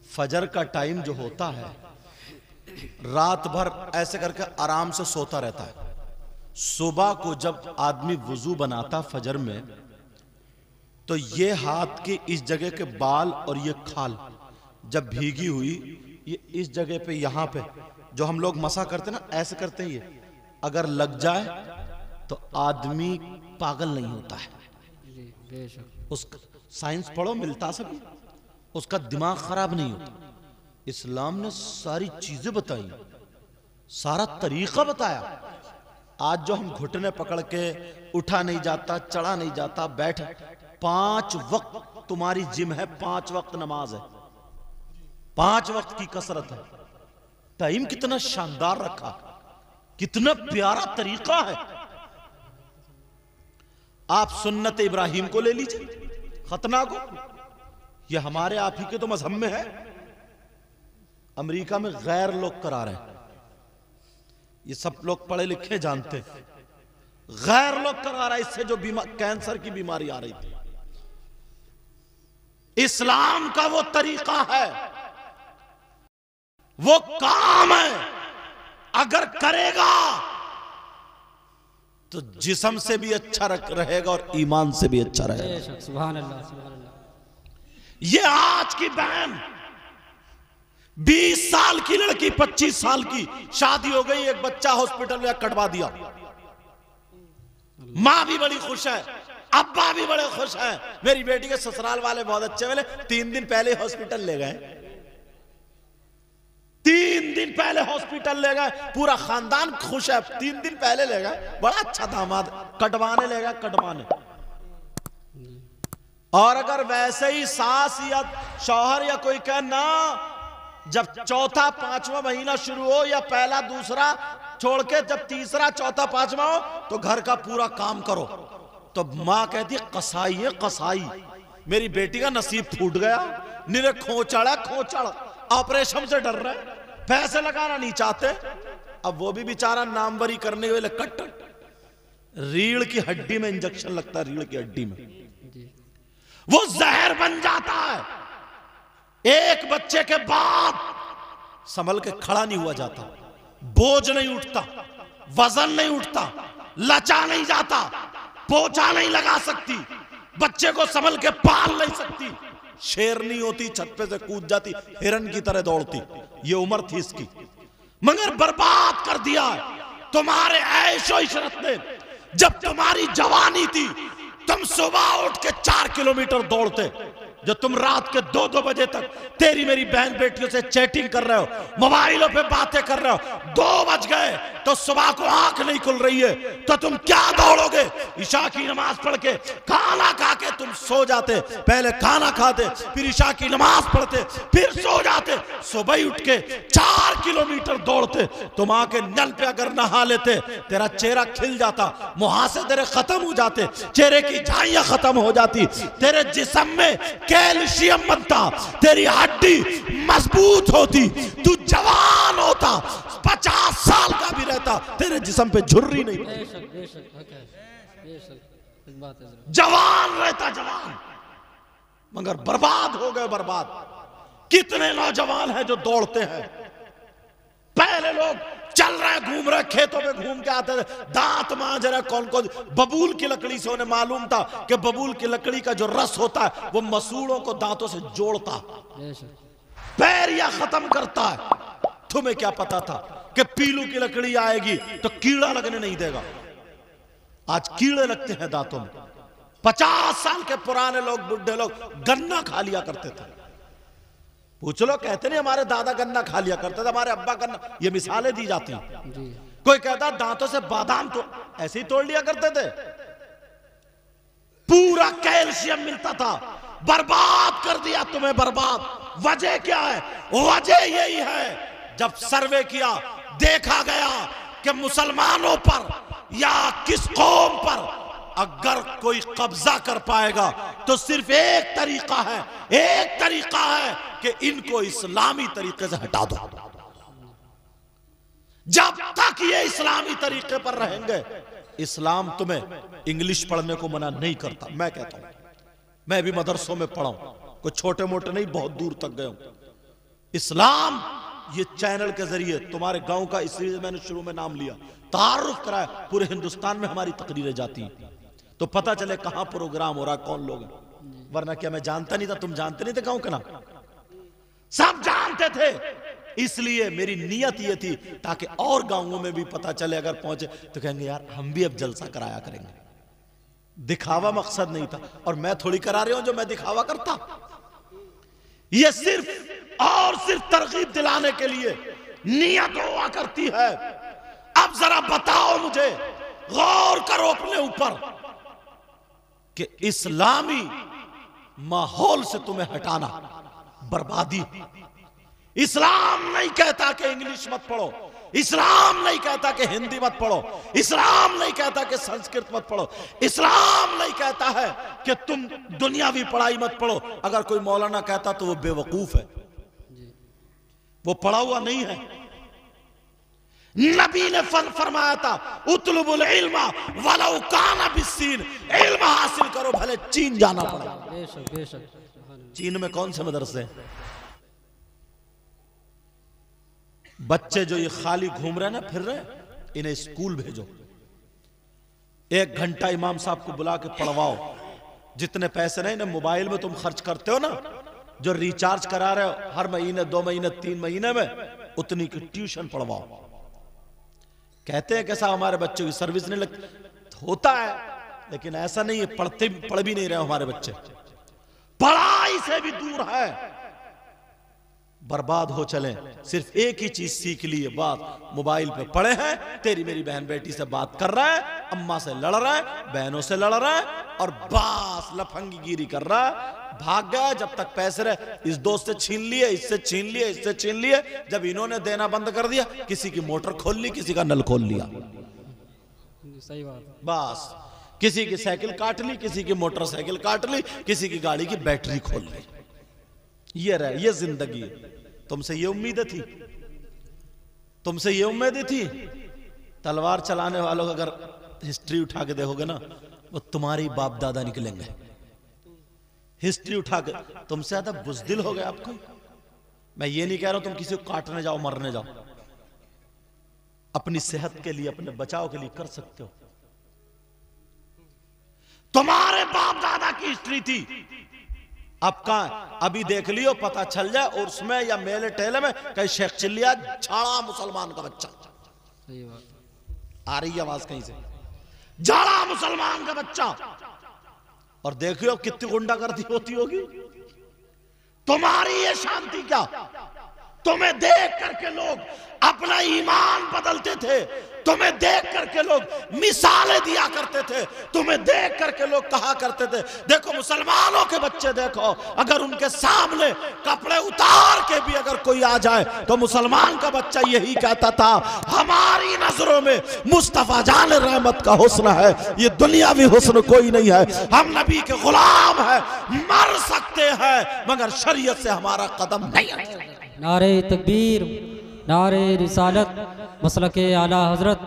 फजर का टाइम जो होता है, रात भर ऐसे करके आराम से सोता रहता है। सुबह को जब आदमी वुजू बनाता फजर में, तो ये हाथ के इस जगह के बाल और ये खाल जब भीगी हुई, ये इस जगह पे, यहां पे जो हम लोग मसा करते ना, ऐसे करते हैं, ये अगर लग जाए तो आदमी पागल नहीं होता है। उसका साइंस पढ़ो, मिलता सभी, उसका दिमाग खराब नहीं होता। इस्लाम ने सारी चीजें बताई, सारा तरीका बताया। आज जो हम घुटने पकड़ के उठा नहीं जाता, चढ़ा नहीं जाता, बैठ, 5 वक्त तुम्हारी जिम है, 5 वक्त नमाज है, 5 वक्त की कसरत है। टाइम कितना शानदार रखा, कितना प्यारा तरीका है। आप सुन्नत इब्राहिम को ले लीजिए, खतना को, यह हमारे आप ही के तो मजहब में है। अमेरिका में गैर लोग करा रहे हैं, ये सब लोग पढ़े लिखे जानते हैं। गैर लोग करा रहा, इससे जो कैंसर की बीमारी आ रही थी। इस्लाम का वो तरीका है, वो काम है, अगर करेगा तो जिस्म से भी अच्छा रहेगा और ईमान से भी अच्छा रहेगा। सुभान अल्लाह, सुभान अल्लाह। ये आज की बहन 20 साल की लड़की, 25 साल की, शादी हो गई, एक बच्चा हॉस्पिटल में कटवा दिया। मां भी बड़ी खुश है, अब्बा भी बड़े खुश हैं। मेरी बेटी के ससुराल वाले बहुत अच्छे मिले, 3 दिन पहले हॉस्पिटल ले गए, 3 दिन पहले हॉस्पिटल ले गए, पूरा खानदान खुश है। 3 दिन पहले ले गए, बड़ा अच्छा दामाद, कटवाने ले गए, कटवाने। और अगर वैसे ही सास या शौहर या कोई कहे ना, जब चौथा 5वां महीना शुरू हो या पहला दूसरा छोड़ के जब तीसरा चौथा 5वां हो तो घर का पूरा काम करो, तो मां कहती है कसाई है कसाई। मेरी बेटी का नसीब फूट गया, निरे खोचड़ है खोचड़, ऑपरेशन से डर रहे, पैसे लगाना नहीं चाहते। अब वो भी बेचारा नामवरी करने के लिए कट, रीढ़ की हड्डी में इंजेक्शन लगता है, रीढ़ की हड्डी में वो जहर बन जाता है। एक बच्चे के बाद संभल के खड़ा नहीं हुआ जाता, बोझ नहीं उठता, वजन नहीं उठता, लचा नहीं जाता, पोछा नहीं लगा सकती, बच्चे को संभल के पाल नहीं सकती, शेरनी होती छत पे से कूद जाती, हिरन की तरह दौड़ती। ये उम्र थी इसकी, मगर बर्बाद कर दिया तुम्हारे ऐशो इशरत ने। जब तुम्हारी जवानी थी, तुम सुबह उठ के 4 किलोमीटर दौड़ते, जो तुम रात के 2-2 बजे तक तेरी मेरी बहन बेटियों से चैटिंग कर रहे हो, मोबाइलों पे बातें कर रहे हो, 2 बज गए तो सुबह को आंख नहीं खुल रही है तो तुम क्या दौड़ोगे? ईशा की नमाज पढ़ के खाना खा के तुम सो जाते, पहले खाना खाते फिर ईशा की नमाज पढ़ते फिर सो जाते, सुबह ही उठ के 4 किलोमीटर दौड़ते। तुम आके नल पे अगर नहा लेते तेरा चेहरा खिल जाता, मुहासे तेरे खत्म हो जाते, चेहरे की झाइयां खत्म हो जाती, तेरे जिस्म में कैल्शियम बनता, तेरी हड्डी मजबूत होती, तू जवान होता, 50 साल का भी रहता, तेरे जिस्म पे झुर्री नहीं, जवान रहता जवान। मगर बर्बाद हो गए, बर्बाद। कितने नौजवान हैं जो दौड़ते हैं? पहले लोग चल रहे घूम रहे, खेतों में घूम के आते थे, दांत मांज रहे, कौन कौन बबूल की लकड़ी से, उन्हें मालूम था कि बबूल की लकड़ी का जो रस होता है वो मसूड़ों को दांतों से जोड़ता, पैर या खत्म करता है। तुम्हें क्या पता था कि पीलू की लकड़ी आएगी तो कीड़ा लगने नहीं देगा? आज कीड़े लगते हैं दांतों में। 50 साल के पुराने लोग, बुढ़े लोग गन्ना खा लिया करते थे। पूछ लो, कहते नहीं हमारे दादा गन्ना खा लिया करते थे, हमारे अब्बा गन्ना, ये मिसालें दी जाती हैं। कोई कहता दांतों से बादाम तो ऐसे ही तोड़ लिया करते थे, पूरा कैल्शियम मिलता था। बर्बाद कर दिया तुम्हें, बर्बाद। वजह क्या है? वजह यही है, जब सर्वे किया देखा गया कि मुसलमानों पर या किस कौम पर अगर कोई कब्जा कर पाएगा तो सिर्फ एक तरीका है, एक तरीका है कि इनको इस्लामी तरीके से हटा दो। जब तक ये इस्लामी तरीके पर रहेंगे, इस्लाम तुम्हें इंग्लिश पढ़ने को मना नहीं करता। मैं कहता हूं, मैं भी मदरसों में पढ़ा हूं, कोई छोटे मोटे नहीं, बहुत दूर तक गया हूं। इस्लाम ये चैनल के जरिए तुम्हारे गांव का, इसलिए मैंने शुरू में नाम लिया, तारुफ कराया। पूरे हिंदुस्तान में हमारी तकरीरें जाती हैं तो पता चले कहां प्रोग्राम हो रहा, कौन लोग हैं। वरना क्या मैं जानता नहीं था? तुम जानते नहीं थे गांव का नाम? सब जानते थे। इसलिए मेरी नियत ये थी ताकि और गांवों में भी पता चले, अगर पहुंचे तो कहेंगे यार हम भी अब जलसा कराया करेंगे। दिखावा मकसद नहीं था, और मैं थोड़ी करा रही हूं जो मैं दिखावा करता। ये सिर्फ और सिर्फ तरगीब दिलाने के लिए नियत हुआ करती है। अब जरा बताओ मुझे, गौर करो अपने ऊपर कि इस्लामी माहौल से तुम्हें हटाना बर्बादी। इस्लाम नहीं कहता कि इंग्लिश मत पढ़ो, इस्लाम नहीं कहता कि हिंदी मत पढ़ो, इस्लाम नहीं कहता कि संस्कृत मत पढ़ो, इस्लाम नहीं कहता है कि तुम दुनियावी पढ़ाई मत पढ़ो। अगर कोई मौलाना कहता तो वो बेवकूफ है, वो पढ़ा हुआ नहीं है। नबी ने फरमाया था उतलुबुल इल्मा वलौ काना बिस्सीन, इल्म हासिल करो भले चीन जाना पड़े। बेशक बेशक। चीन में कौन से मदरसे हैं? बच्चे जो ये खाली घूम रहे हैं ना, फिर रहे, इन्हें स्कूल भेजो। 1 घंटा इमाम साहब को बुला के पढ़वाओ। जितने पैसे नहीं ना मोबाइल में तुम खर्च करते हो ना, जो रिचार्ज करा रहे हो हर महीने 2 महीने 3 महीने में, उतनी की ट्यूशन पढ़वाओ। कहते हैं कैसा हमारे बच्चों की सर्विस नहीं लगती, होता है, लेकिन ऐसा नहीं है। पढ़ भी नहीं रहे हमारे बच्चे, पढ़ाई से भी दूर है, बर्बाद हो चले। सिर्फ एक ही चीज सीख ली है, बात मोबाइल पे पड़े हैं, तेरी मेरी बहन बेटी से बात कर रहा है, अम्मा से लड़ रहा है, बहनों से लड़ रहा है, और बास लफंगीगिरी कर रहा है। भाग गया जब तक पैसे रहे, इस दोस्त से छीन लिए, इससे छीन लिए, इससे छीन लिए। जब इन्होंने देना बंद कर दिया, किसी की मोटर खोल ली, किसी का नल खोल लिया, सही बात। बस किसी की साइकिल काट ली, किसी की मोटरसाइकिल काट ली, किसी की गाड़ी की बैटरी खोल ली। ये रहे, ये जिंदगी है। तुमसे ये उम्मीद थी, तुमसे ये उम्मीद थी। तलवार चलाने वालों का अगर हिस्ट्री उठा के देखोगे ना, वो तुम्हारी बाप दादा निकलेंगे। हिस्ट्री उठा के तुमसे ज्यादा बुज़दिल हो गए आपको। मैं ये नहीं कह रहा हूं तुम किसी को काटने जाओ, मरने जाओ, अपनी सेहत के लिए, अपने बचाव के लिए कर सकते हो। तुम्हारे बाप दादा की हिस्ट्री थी, अब कहां? अभी देख लियो, पता चल जाए और उसमें या मेले टेले में कहीं शेख चिल्लिया झाड़ा मुसलमान का बच्चा। सही बात। आ रही है आवाज कहीं से? झाड़ा मुसलमान का बच्चा। और देखियो कितनी गुंडागर्दी होती होगी। तुम्हारी ये शांति क्या? तुम्हें देख करके लोग अपना ईमान बदलते थे, तुम्हें देख करके लोग मिसालें दिया करते थे, तुम्हें देख करके लोग कहा करते थे देखो मुसलमानों के बच्चे देखो, अगर उनके सामने कपड़े उतार के भी अगर कोई आ जाए तो मुसलमान का बच्चा यही कहता था हमारी नजरों में मुस्तफा जान रहमत का हुस्न है, ये दुनियावी हुस्न कोई नहीं है, हम नबी के गुलाम हैं, मर सकते हैं मगर शरीयत से हमारा कदम नहीं हटेगा। नारे तकबीर, नारे रिसालत, मसलके आला हजरत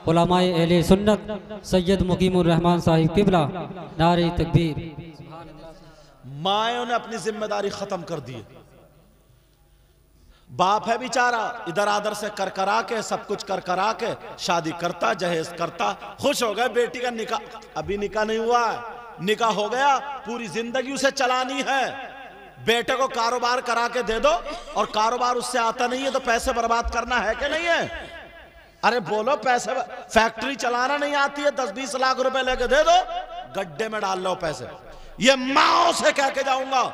उलमाए अहले सुन्नत सैयद मुकीमुर रहमान साहिब किबला, नारे तकबीर। मायों ने अपनी जिम्मेदारी खत्म कर दी। बाप है बेचारा, इधर आदर से कर करा के सब कुछ कर करा के शादी करता, जहेज करता, खुश हो गए बेटी का निकाह, अभी निकाह नहीं हुआ है, निकाह हो गया, पूरी जिंदगी उसे चलानी है। बेटे को कारोबार करा के दे दो और कारोबार उससे आता नहीं है तो पैसे बर्बाद करना है कि नहीं है? अरे बोलो, पैसे, फैक्ट्री चलाना नहीं आती है, 10-20 लाख रुपए लेके दे दो, गड्ढे में डाल लो पैसे। ये माओ से कह के जाऊंगा,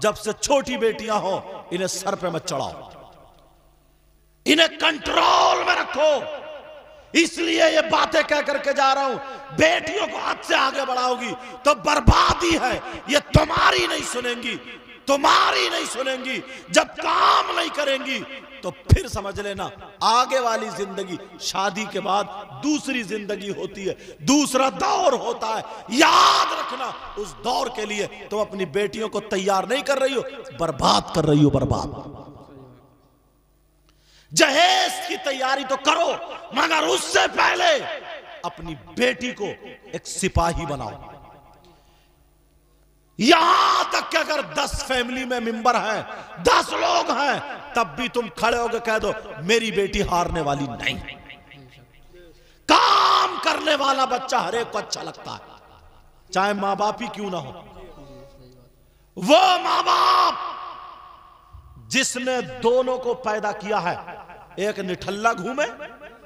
जब से छोटी बेटियां हो इन्हें सर पे मत चढ़ाओ, इन्हें कंट्रोल में रखो। इसलिए ये बातें कह करके जा रहा हूं, बेटियों को हाथ से आगे बढ़ाओगी तो बर्बादी है, ये तुम्हारी नहीं सुनेंगी, तुम्हारी नहीं सुनेंगी। जब काम नहीं करेंगी तो फिर समझ लेना आगे वाली जिंदगी, शादी के बाद दूसरी जिंदगी होती है, दूसरा दौर होता है। याद रखना, उस दौर के लिए तुम अपनी बेटियों को तैयार नहीं कर रही हो, बर्बाद कर रही हो, बर्बाद। जहेज की तैयारी तो करो मगर उससे पहले अपनी बेटी को एक सिपाही बनाओ। यहां तक कि अगर 10 फैमिली में मेंबर हैं, 10 लोग हैं, तब भी तुम खड़े होकर कह दो मेरी बेटी हारने वाली नहीं। काम करने वाला बच्चा हर एक को अच्छा लगता है, चाहे मां बाप ही क्यों ना हो। वो मां बाप जिसने दोनों को पैदा किया है, एक निठल्ला घूमे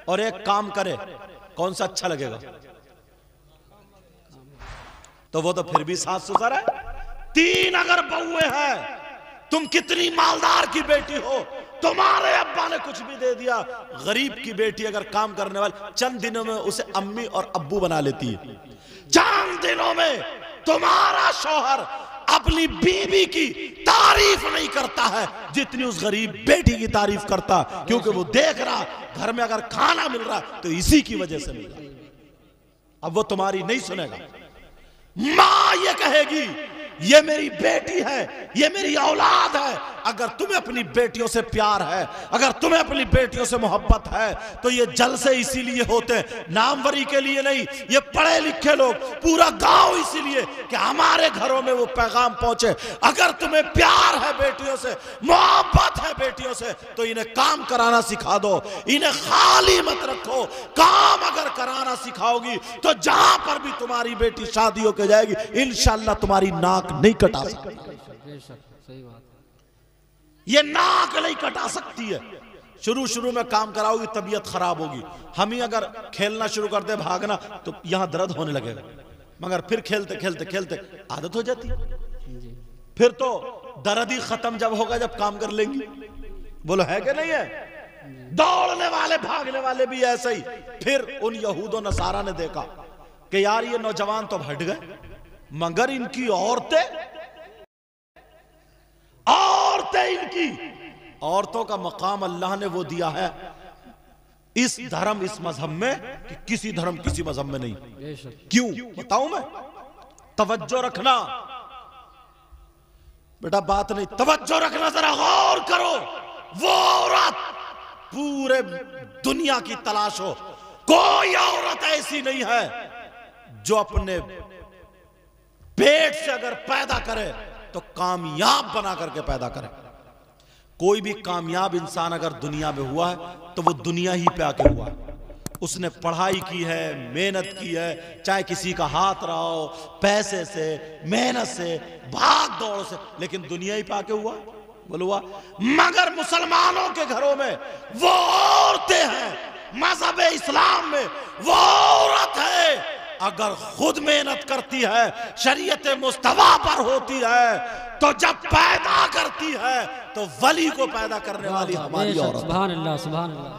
और एक काम करे, कौन सा अच्छा लगेगा? तो वो तो फिर भी सास ससुर है। 3 अगर बहुए हैं, तुम कितनी मालदार की बेटी हो, तुम्हारे अब्बा ने कुछ भी दे दिया, गरीब की बेटी अगर काम करने वाली चंद दिनों में उसे अम्मी और अब्बू बना लेती है। चंद दिनों में तुम्हारा शौहर अपनी बीवी की तारीफ नहीं करता है जितनी उस गरीब बेटी की तारीफ करता, क्योंकि वो देख रहा घर में अगर खाना मिल रहा तो इसी की वजह से मिल रहा। अब वो तुम्हारी नहीं सुनेगा। मां ये कहेगी ये मेरी बेटी है, ये मेरी औलाद है। अगर तुम्हें अपनी बेटियों से प्यार है, अगर तुम्हें अपनी बेटियों से मोहब्बत है, तो ये जलसे इसीलिए होते हैं, नामवरी के लिए नहीं। ये पढ़े लिखे लोग, पूरा गांव इसीलिए कि हमारे घरों में वो पैगाम पहुंचे। अगर तुम्हें प्यार है बेटियों से, मोहब्बत है बेटियों से, तो इन्हें काम कराना सिखा दो, इन्हें खाली मत रखो। काम अगर कराना सिखाओगी तो जहां पर भी तुम्हारी बेटी शादी होकर जाएगी, इंशाअल्लाह तुम्हारी नाक नहीं कटा सकती। सही बात। ये नाक नहीं कटा सकती है। शुरू शुरू में काम कराओगी, तबीयत खराब होगी। हम ही अगर खेलना शुरू कर दे, भागना, तो यहां दर्द होने लगेगा, मगर फिर खेलते खेलते खेलते आदत हो जाती है। फिर तो दर्द ही खत्म जब होगा जब काम कर लेंगी। बोलो है कि नहीं है? दौड़ने वाले भागने वाले भी ऐसे ही। फिर उन यहूदों नसारा ने देखा कि यार ये नौजवान तो हट गए, मगर इनकी औरतें इनकी औरतों का मकाम अल्लाह ने वो दिया है इस धर्म इस मजहब में कि किसी धर्म किसी मजहब में नहीं। क्यों बताऊं मैं? तवज्जो रखना बेटा, बात नहीं, तवज्जो रखना, जरा गौर करो। वो औरत पूरे दुनिया की तलाश हो, कोई औरत ऐसी नहीं है जो अपने पेट से अगर पैदा करे तो कामयाब बना करके पैदा करे। कोई भी कामयाब इंसान अगर दुनिया में हुआ है तो वो दुनिया ही पे आके हुआ है। उसने पढ़ाई की है, मेहनत की है, चाहे किसी का हाथ रहा हो, पैसे से, मेहनत से, भाग दौड़ से, लेकिन दुनिया ही पे आके हुआ। बोलुआ, मगर मुसलमानों के घरों में वो औरतें हैं, मजहब इस्लाम में वो औरत है अगर खुद मेहनत करती है, शरीयत मुस्तफा पर होती है, तो जब पैदा करती है तो वली को पैदा करने वाली हमारी औरत। सुभान अल्लाह, सुभान अल्लाह।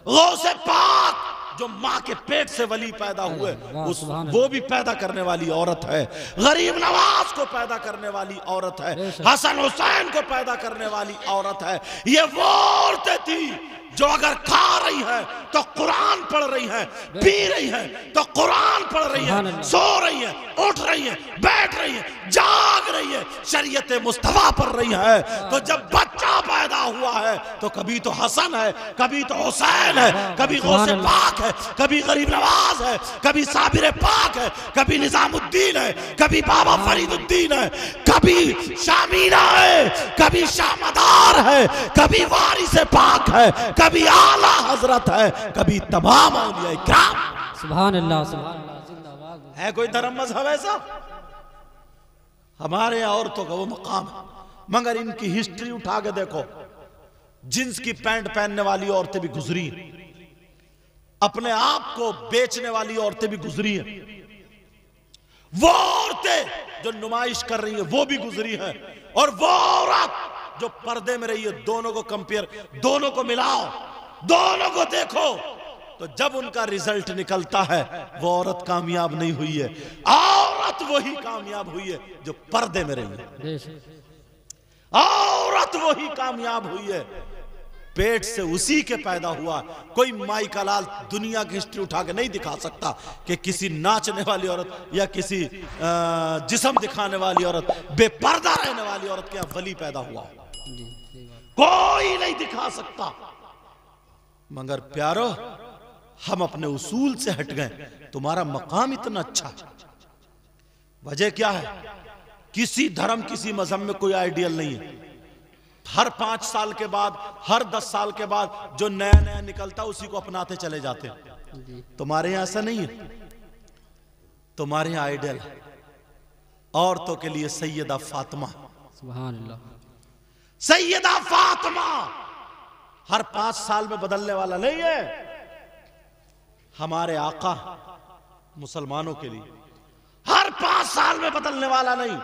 गौसे पाक जो माँ के पेट से वली पैदा हुए, वो भी पैदा करने वाली औरत है। गरीब नवाज को पैदा करने वाली औरत है, हसन हुसैन को पैदा करने वाली औरत है। ये वो औरतें थी जो अगर खा रही है तो कुरान पढ़ रही है, पी रही है तो कुरान पढ़ रही है, सो रही है, उठ रही है, बैठ रही है, जाग रही है, शरीयत मुस्तफा पढ़ रही है। तो जब बच्चा पैदा हुआ है तो कभी तो हसन है, कभी तो हुसैन है, कभी गौसे पाक है, कभी गरीब नवाज है, कभी साबिर पाक है, कभी निजामुद्दीन है, कभी बाबा फरीदुद्दीन है, कभी शामीना है, कभी शामदार है, कभी वारिस पाक है, कभी आला हजरत है, कभी तमाम औलिया इकराम। सुभान अल्लाह, सुभान अल्लाह, जिंदाबाद। है कोई धर्म मजहब ऐसा? हमारे औरतों का वो मकाम है। मगर इनकी हिस्ट्री उठा के देखो, जींस की पैंट पहनने वाली औरतें भी गुजरी, अपने आप को बेचने वाली औरतें भी गुजरी हैं, वो औरतें जो नुमाइश कर रही है वो भी गुजरी है, और वो औरत जो पर्दे में रही है। दोनों को कंपेयर, दोनों को मिलाओ, दोनों को देखो, तो जब उनका रिजल्ट निकलता है वो औरत कामयाब नहीं हुई है। औरत वही कामयाब हुई है जो पर्दे में रही है। औरत वही कामयाब हुई है, पेट से उसी के पैदा हुआ। कोई माई का लाल दुनिया की हिस्ट्री उठा के नहीं दिखा सकता कि किसी नाचने वाली औरत या किसी जिस्म दिखाने वाली औरत, बेपर्दा रहने वाली औरत के वली पैदा हुआ। कोई नहीं दिखा सकता। मगर प्यारो, हम अपने उसूल से हट गए। तुम्हारा मकाम इतना अच्छा, वजह क्या है? किसी धर्म किसी मजहब में कोई आइडियल नहीं है। हर 5 साल के बाद, हर 10 साल के बाद जो नया नया निकलता उसी को अपनाते चले जाते हैं। तुम्हारे यहां ऐसा नहीं है। तुम्हारे यहां आइडियल औरतों के लिए सैयदा फातिमा, सुभान अल्लाह, सैयदा फातिमा हर 5 साल में बदलने वाला नहीं है। हमारे आका मुसलमानों के लिए हर 5 साल में बदलने वाला नहीं,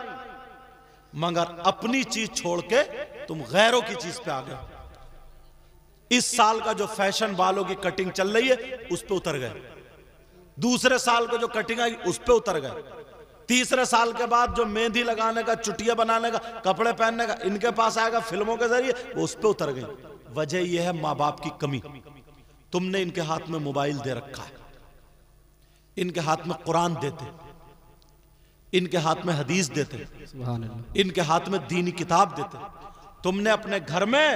मगर अपनी चीज छोड़ के तुम गैरों की चीज पे आ गए। इस साल का जो फैशन बालों की कटिंग चल रही है उस पे उतर गए। दूसरे साल को जो कटिंग आई उस पे उतर गए। तीसरे साल के बाद जो मेहंदी लगाने का, चुटिया बनाने का, कपड़े पहनने का इनके पास आएगा फिल्मों के जरिए, वो उस पे उतर गई। वजह यह है माँ बाप की कमी। तुमने इनके हाथ में मोबाइल दे रखा है, इनके हाथ में कुरान देते, इनके हाथ में हदीस देते, सुभान अल्लाह। इनके हाथ में दीनी किताब देते। तुमने अपने घर में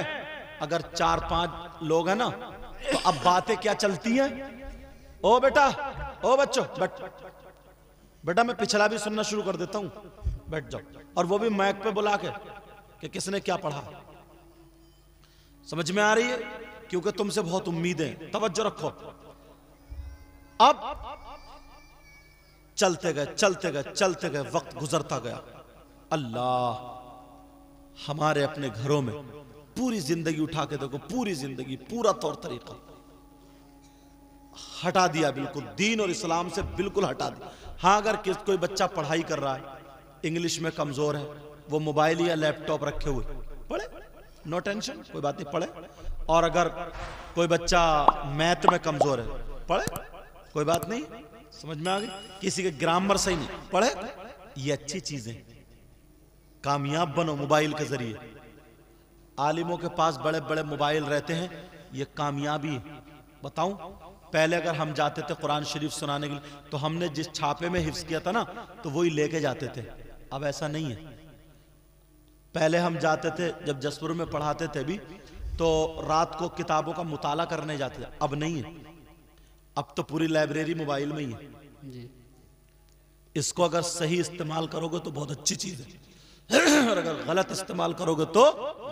अगर 4-5 लोग हैं ना, तो अब बातें क्या चलती हैं? ओ बेटा, ओ बच्चों, बेटा मैं पिछला भी सुनना शुरू कर देता हूं, बैठ जाओ। और वो भी माइक पे बुला के कि किसने क्या पढ़ा। समझ में आ रही है? क्योंकि तुमसे बहुत उम्मीदें, तवज्जो रखो। अब चलते गए चलते गए चलते गए, वक्त गुजरता गया। अल्लाह हमारे अपने घरों में पूरी जिंदगी उठा के देखो, पूरी जिंदगी, पूरा तौर तरीका हटा दिया, बिल्कुल दीन और इस्लाम से बिल्कुल हटा दिया। हाँ, अगर कोई बच्चा पढ़ाई कर रहा है, इंग्लिश में कमजोर है, वो मोबाइल या लैपटॉप रखे हुए पढ़े, नो टेंशन, कोई बात नहीं, पढ़े। और अगर कोई बच्चा मैथ में कमजोर है, पढ़े, कोई बात नहीं, समझ में आ गई। किसी के ग्रामर सही नहीं, पढ़े। ये अच्छी चीजें, कामयाब बनो मोबाइल के जरिए। आलिमों के पास बड़े बड़े मोबाइल रहते हैं, ये कामयाबी है। बताऊं, पहले अगर हम जाते थे कुरान शरीफ सुनाने के लिए, तो हमने जिस छापे में हिफ्ज किया था ना, तो वही लेके जाते थे। अब ऐसा नहीं है। पहले हम जाते थे, जब जसपुर में पढ़ाते थे भी, तो रात को किताबों का मुताला करने जाते थे। अब नहीं है, अब तो पूरी लाइब्रेरी मोबाइल में ही है जी। इसको अगर सही इस्तेमाल करोगे तो बहुत अच्छी चीज है, और अगर गलत इस्तेमाल करोगे तो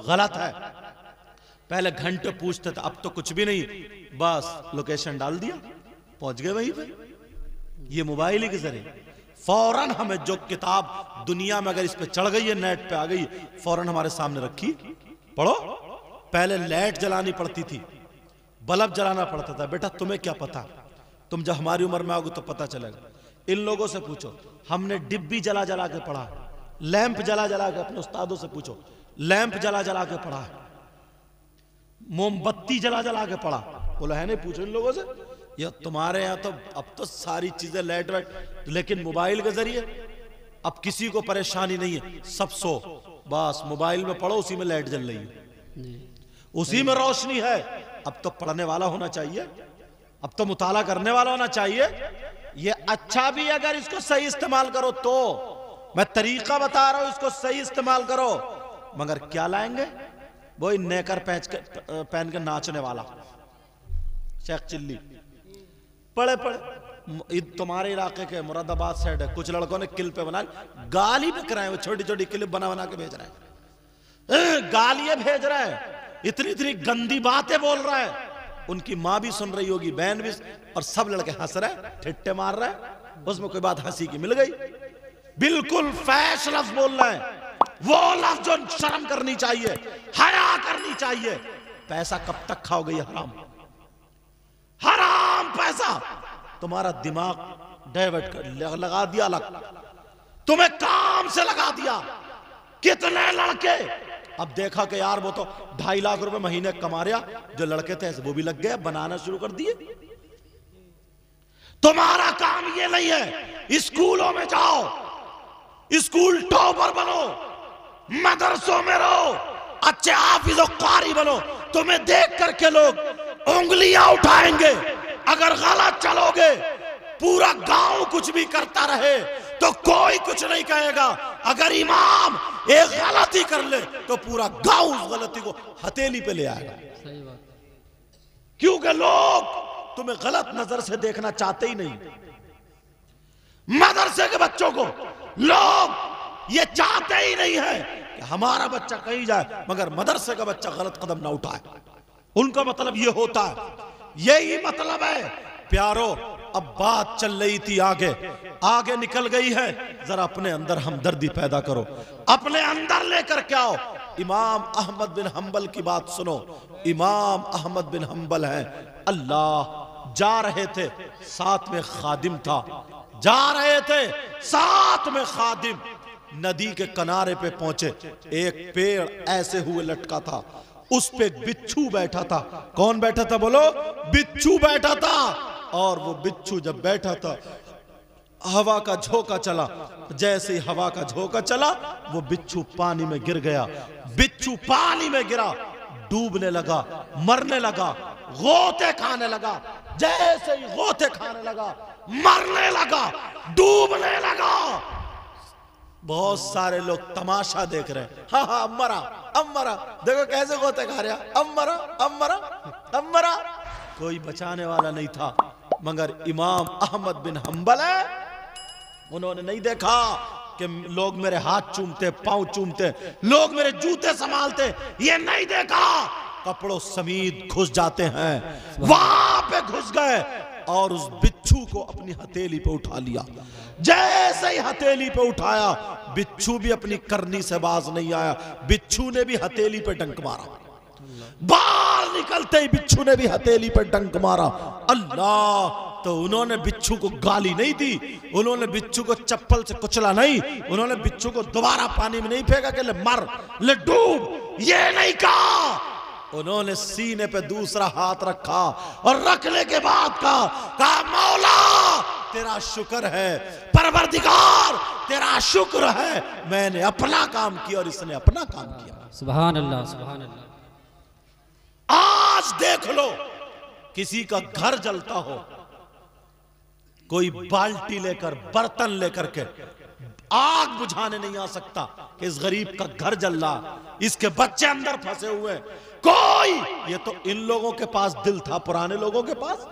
गलत है। पहले घंटे पूछते थे, अब तो कुछ भी नहीं, बस लोकेशन डाल दिया, पहुंच गए वहीं पे। ये मोबाइल ही के जरिए फौरन हमें जो किताब दुनिया में अगर इस पे चढ़ गई है, नेट पे आ गई, फौरन हमारे सामने रखी, पढ़ो। पहले लाइट जलानी पड़ती थी, बल्ब जलाना पड़ता था। बेटा तुम्हें क्या पता, तुम जब हमारी उम्र में आओगे तो पता चलेगा। इन लोगों से पूछो, हमने डिब्बी जला जला के पढ़ा, लैंप जला जला के, अपने उस्तादों से पूछो, लैंप जला जला के पढ़ा, मोमबत्ती जला जला के पढ़ा। बोला है नहीं, पूछो इन लोगों से। ये तुम्हारे यहाँ तो अब तो सारी चीजें लाइट वाइट, लेकिन मोबाइल के जरिए अब किसी को परेशानी नहीं है, सब सो, बस मोबाइल में पढ़ो, उसी में लाइट जल रही है, उसी में रोशनी है। अब तो पढ़ने वाला होना चाहिए, अब तो मुताला करने वाला होना चाहिए। ये अच्छा भी अगर इसको सही इस्तेमाल करो तो, मैं तरीका बता रहा हूं, इसको सही इस्तेमाल करो। मगर क्या लाएंगे? वही नेकर पहन के नाचने वाला शेख चिल्ली। पढ़े पढ़े, तुम्हारे इलाके के मुरादाबाद साइड है, कुछ लड़कों ने क्लिप बना, गाली बक रहे हैं, वो छोटी छोटी क्लिप बना बना के भेज रहे हैं, गालियां भेज रहे हैं, इतनी इतनी गंदी बातें बोल रहा है। उनकी माँ भी सुन रही होगी, बहन भी, और सब लड़के हंस रहे, ठिट्टे मार रहे। उसमें कोई बात हंसी की मिल गई, बिल्कुल फैश लफ्ज बोल रहे हैं, वो लफ्ज जो शर्म करनी चाहिए, हया करनी चाहिए। पैसा कब तक खाओगे? ये हराम, हराम पैसा। तुम्हारा दिमाग डाइवर्ट कर लगा दिया, अलग तुम्हें काम से लगा दिया। कितने लड़के अब देखा कि यार वो तो 2.5 लाख रुपए महीने कमा रहा, जो लड़के थे वो भी लग गए, बनाना शुरू कर दिए। तुम्हारा काम ये नहीं है, स्कूलों में जाओ, स्कूल टॉपर बनो, मदरसों में रहो, अच्छे हाफिज और कारी बनो। तुम्हें देख करके लोग उंगलियां उठाएंगे। अगर गलत चलोगे, पूरा गांव कुछ भी करता रहे तो कोई कुछ नहीं कहेगा। अगर इमाम एक गलती कर ले तो पूरा गांव उस गलती को हथेली पे ले आएगा। सही बात। क्योंकि लोग तुम्हें गलत नजर से देखना चाहते ही नहीं। मदरसे के बच्चों को लोग ये चाहते ही नहीं है कि हमारा बच्चा कहीं जाए मगर मदरसे का बच्चा गलत कदम ना उठाए। उनका मतलब ये होता है, यही मतलब है। प्यारो, अब बात चल रही थी आगे, आगे निकल गई है, जरा अपने अंदर हमदर्दी पैदा करो, अपने अंदर लेकर के आओ। इमाम अहमद बिन हंबल की बात सुनो। इमाम अहमद बिन हंबल है, अल्लाह, जा रहे थे, साथ में खादिम था, जा रहे थे, साथ में खादिम, नदी के किनारे पे पहुंचे। एक पेड़ ऐसे हुए लटका था, उस पे बिच्छू बैठा था। कौन बैठा था बोलो? बिच्छू बैठा था। और वो बिच्छू जब बैठा था, हवा का झोंका चला, जैसे ही हवा का झोंका चला वो बिच्छू पानी में गिर गया। बिच्छू पानी में गिरा, डूबने लगा, मरने लगा, गोते खाने लगा। जैसे ही गोते खाने लगा, मरने लगा, डूबने लगा। बहुत सारे लोग तमाशा देख रहे हैं। हाँ हाँ अब मरा, अब मरा, देखो कैसे गोते खा रहा, अब मरा, अब मरा, अब मरा। कोई बचाने वाला नहीं था मगर इमाम अहमद बिन हंबल है, उन्होंने नहीं देखा कि लोग मेरे हाथ चूमते, पांव चूमते, लोग मेरे जूते संभालते, ये नहीं देखा। कपड़ों समेत घुस जाते हैं, वहां पे घुस गए और उस बिच्छू को अपनी हथेली पे उठा लिया। जैसे ही हथेली पे उठाया, बिच्छू भी अपनी करनी से बाज नहीं आया, बिच्छू ने भी हथेली पे डंक मारा। बाहर निकलते ही बिच्छू ने भी हथेली पे डंक मारा। अल्लाह! तो उन्होंने बिच्छू को गाली नहीं दी, उन्होंने बिच्छू को चप्पल से कुचला नहीं, उन्होंने बिच्छू को दोबारा पानी में नहीं फेंका कि ले मर, ले डूब, ये नहीं कहा। उन्होंने सीने पे दूसरा हाथ रखा और रखने के बाद कहा मौला तेरा शुक्र है, परवरदिगार तेरा शुक्र है, मैंने अपना काम किया और इसने अपना काम किया। सुभान अल्लाह, सुभान अल्लाह। आज देख लो, किसी का घर जलता हो, कोई बाल्टी लेकर, बर्तन लेकर के आग बुझाने नहीं आ सकता कि इस गरीब का घर जल रहा, इसके बच्चे अंदर फंसे हुए, कोई, ये तो इन लोगों के पास दिल था, पुराने लोगों के पास।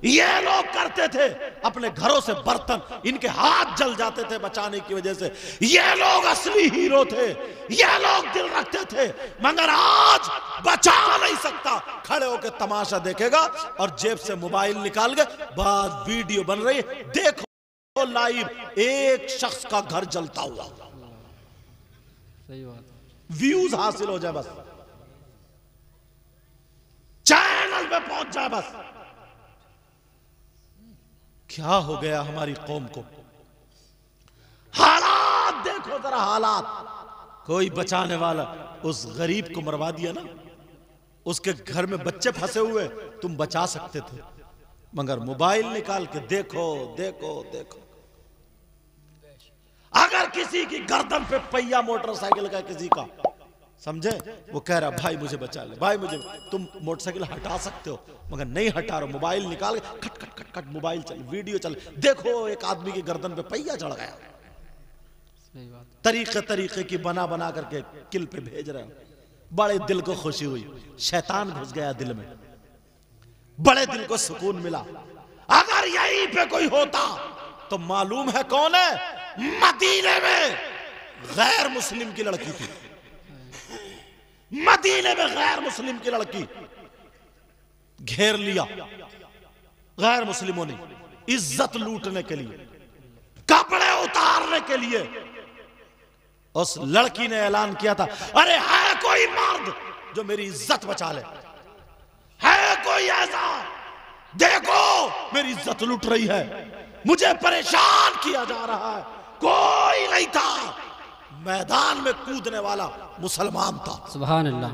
ये लोग करते थे अपने घरों से बर्तन, इनके हाथ जल जाते थे बचाने की वजह से। ये लोग असली हीरो थे, ये लोग दिल रखते थे। मगर आज बचा नहीं सकता, खड़े होकर तमाशा देखेगा और जेब से मोबाइल निकाल के बाद वीडियो बन रही है, देखो लाइव एक शख्स का घर जलता हुआ, सही बात, व्यूज हासिल हो जाए, बस चैनल पे पहुंच जाए, बस। क्या हो गया हमारी कौम को? हालात देखो जरा, हालात। कोई बचाने वाला, उस गरीब को मरवा दिया ना, उसके घर में बच्चे फंसे हुए, तुम बचा सकते थे, मगर मोबाइल निकाल के देखो देखो देखो। अगर किसी की गर्दन पे पहिया मोटरसाइकिल का किसी का, समझे, वो कह रहा भाई मुझे बचा ले, भाई मुझे, तुम मोटरसाइकिल हटा सकते हो मगर नहीं हटा रहे, मोबाइल निकाल के खट खट खट खट मोबाइल चले, वीडियो चले, देखो एक आदमी की गर्दन पे पहिया चढ़ गया, तरीके तरीके की बना बना करके किल पे भेज रहे हो। बड़े दिल को खुशी हुई, शैतान घुस गया दिल में, बड़े दिल को सुकून मिला। अगर यहीं पे कोई होता तो मालूम है कौन है, मदीने में गैर मुस्लिम की लड़की थी, मदीने में गैर मुस्लिम की लड़की घेर लिया गैर मुस्लिमों ने, इज्जत लूटने के लिए, कपड़े उतारने के लिए। उस लड़की ने ऐलान किया था, अरे है कोई मर्द जो मेरी इज्जत बचा ले, है कोई ऐसा, देखो मेरी इज्जत लूट रही है, मुझे परेशान किया जा रहा है। कोई नहीं था, मैदान में कूदने वाला मुसलमान था, सुभान अल्लाह।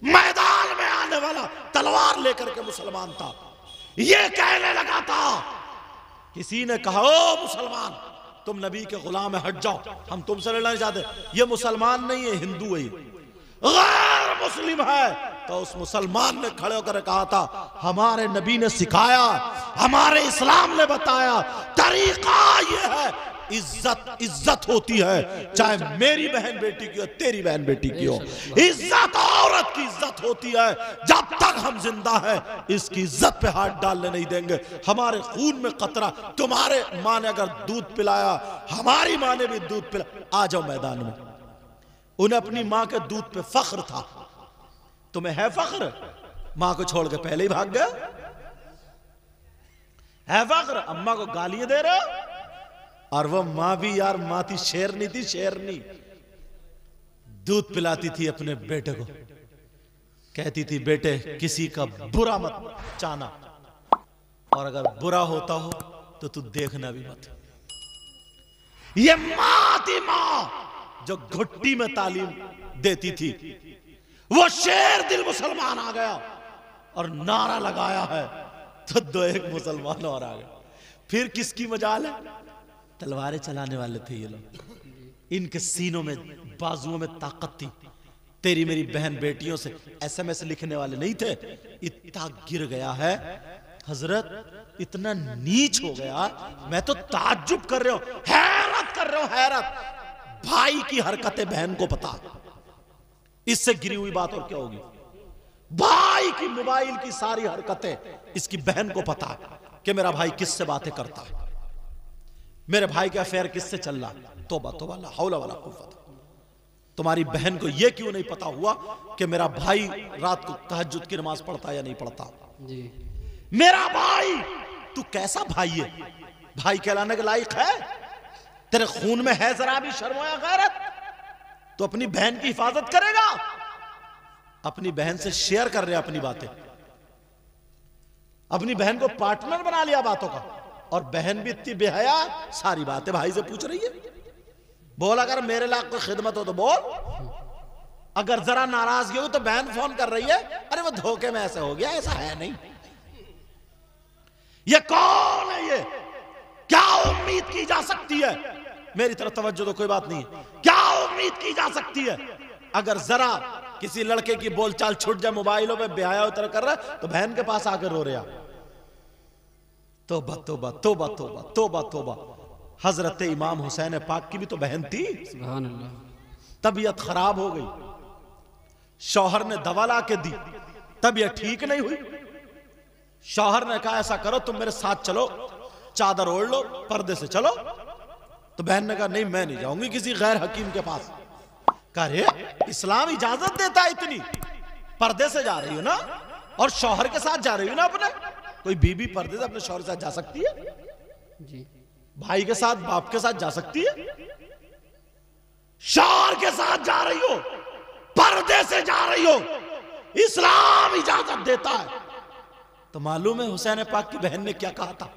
मैदान में आने वाला तलवार लेकर के मुसलमान था। ये कहने लगा था, किसी ने कहा ओ मुसलमान तुम नबी के गुलाम है, हट जाओ, हम तुमसे लड़ना नहीं चाहते। ये मुसलमान नहीं है, हिंदू है, गैर मुस्लिम है। तो उस मुसलमान ने खड़े होकर कहा था, हमारे नबी ने सिखाया, हमारे इस्लाम ने बताया, तरीका ये है, इज्जत इज्जत होती है, चाहे मेरी बहन बेटी की हो, तेरी बहन बेटी की हो। इज्जत औरत की इज्जत होती है, जब तक हम जिंदा है इसकी इज्जत पे हाथ डालने नहीं देंगे। हमारे खून में कतरा, तुम्हारे माँ ने अगर दूध पिलाया, हमारी माँ ने भी दूध पिलाया, आ जाओ मैदान में। उन्हें अपनी माँ के दूध पे फख्र था, तुम्हें है फख्र? माँ को छोड़ के पहले ही भाग गया, है फख्र? अम्मा को गालियां दे रहे हो। और वो माँ भी यार माँ थी, शेरनी थी, शेरनी। दूध पिलाती थी अपने बेटे को, कहती थी बेटे किसी का बुरा मत चाहना, और अगर बुरा होता हो तो तू देखना भी मत। ये माँ थी, माँ जो घुट्टी में तालीम देती थी। वो शेर दिल मुसलमान आ गया और नारा लगाया है तो दो एक मुसलमान और आ गए। फिर किसकी मजाल है? तलवारें चलाने वाले थे ये लोग, इनके सीनों में, बाजुओं में ताकत थी। तेरी मेरी बहन बेटियों से SMS लिखने वाले नहीं थे। इतना गिर गया है हजरत, इतना नीच हो गया, मैं तो ताज्जुब कर रहा हूं, हैरत कर रहे हो हैरत, भाई की हरकतें बहन को पता, इससे गिरी हुई बात और क्या होगी। भाई की मोबाइल की सारी हरकतें इसकी बहन को पता कि मेरा भाई किससे बातें करता है, मेरे भाई का अफेयर किससे चल रहा। तौबा तौबा, ला हौला वला कुव्वत। तुम्हारी बहन को यह क्यों नहीं पता हुआ कि मेरा भाई रात को तहज्जुद की नमाज पढ़ता है या नहीं पढ़ता जी। मेरा भाई, तू कैसा भाई है, भाई कहलाने के लायक है, तेरे खून में है जरा भी शर्म या गैरत, तो अपनी बहन की हिफाजत करेगा। अपनी बहन से शेयर कर रहे अपनी बातें, अपनी बहन को पार्टनर बना लिया बातों का, और बहन भी इतनी बेहया सारी बातें भाई से पूछ रही है। बोल अगर मेरे लाख कोई खिदमत हो तो बोल, अगर जरा नाराजगी हो तो बहन फोन कर रही है, अरे वो धोखे में ऐसे हो गया, ऐसा है नहीं। ये कौन है, ये क्या उम्मीद की जा सकती है, मेरी तरफ तवज्जो तो कोई बात नहीं है, क्या उम्मीद की जा सकती है अगर जरा किसी लड़के की बोलचाल छूट जाए, मोबाइलों पे बेहाया उतर कर रहा है तो बहन के पास आकर रो रहा। तौबा तौबा तौबा तौबा तौबा तौबा। हजरत इमाम हुसैन पाक की भी तो बहन थी, सुभान अल्लाह। तबीयत खराब हो गई, शौहर ने दवा ला के दी, तबीयत ठीक नहीं हुई। शौहर ने कहा ऐसा करो तुम मेरे साथ चलो, चादर ओढ़ लो, पर्दे से चलो। तो बहन ने कहा नहीं मैं नहीं जाऊंगी किसी गैर हकीम के पास। कह रहे इस्लाम इजाजत देता है इतनी, पर्दे से जा रही हो ना, और शौहर के साथ जा रही हो ना अपने, कोई बीबी पर्दे से अपने शौहर के साथ जा सकती है जी। भाई के साथ बाप के साथ जा सकती है, शौहर के साथ जा रही हो, पर्दे से जा रही हो, इस्लाम इजाजत देता है। तो मालूम है हुसैन पाक की बहन ने क्या कहा था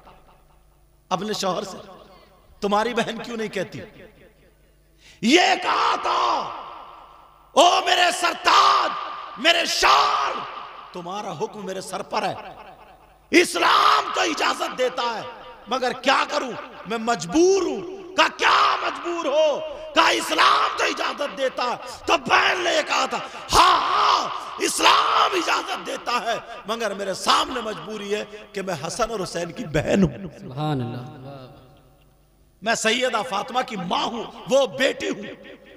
अपने शौहर से, तुम्हारी बहन क्यों नहीं कहती, ये कहा था ओ मेरे सरताज, मेरे शौहर, तुम्हारा हुक्म मेरे सर पर है, इस्लाम तो इजाजत देता है, मगर क्या करूं मैं मजबूर हूं। का क्या मजबूर हो, का इस्लाम तो इजाजत देता है। तो बहन ने कहा था हाँ हाँ इस्लाम इजाजत देता है, मगर मेरे सामने मजबूरी है कि मैं हसन और हुसैन की बहन हूं, सुभान अल्लाह। मैं सैयदा फातिमा की मां हूं, वो बेटी हूं,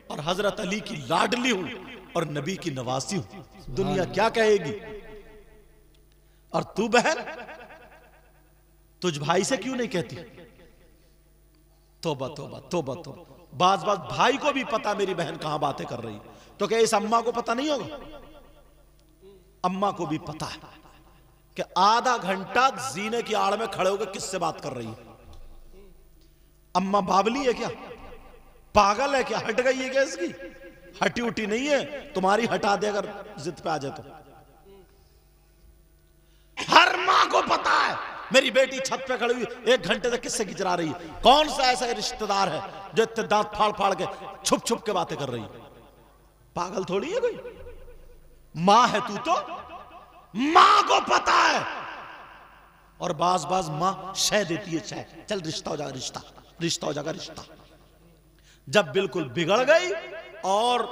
और हजरत अली की लाडली हूं, और नबी की नवासी हूं। दुनिया क्या कहेगी। और तू बहन तुझ भाई से क्यों नहीं कहती। तौबा तौबा तौबा तौबा। बाज बाज भाई को भी पता मेरी बहन कहां बातें कर रही, तो क्या इस अम्मा को पता नहीं होगा। अम्मा को भी पता है कि आधा घंटा जीने की आड़ में खड़े होकर किससे बात कर रही है। अम्मा बावली है क्या, पागल है क्या, हट गई है क्या इसकी, हटी उठी नहीं है, तुम्हारी हटा दे अगर जिद पे आ जाए तो। हर मां को पता है मेरी बेटी छत पे खड़ी हुई 1 घंटे से किससे गिजरा रही है, कौन सा ऐसा रिश्तेदार है जो इतने दांत फाड़ फाड़ के छुप छुप के बातें कर रही है। पागल थोड़ी है कोई, मां है तू तो, मां को पता है। और बाज बाज मां शह देती है, शह, चल रिश्ता हो जाएगा, रिश्ता रिश्ता हो जाएगा रिश्ता। जब बिल्कुल बिगड़ गई और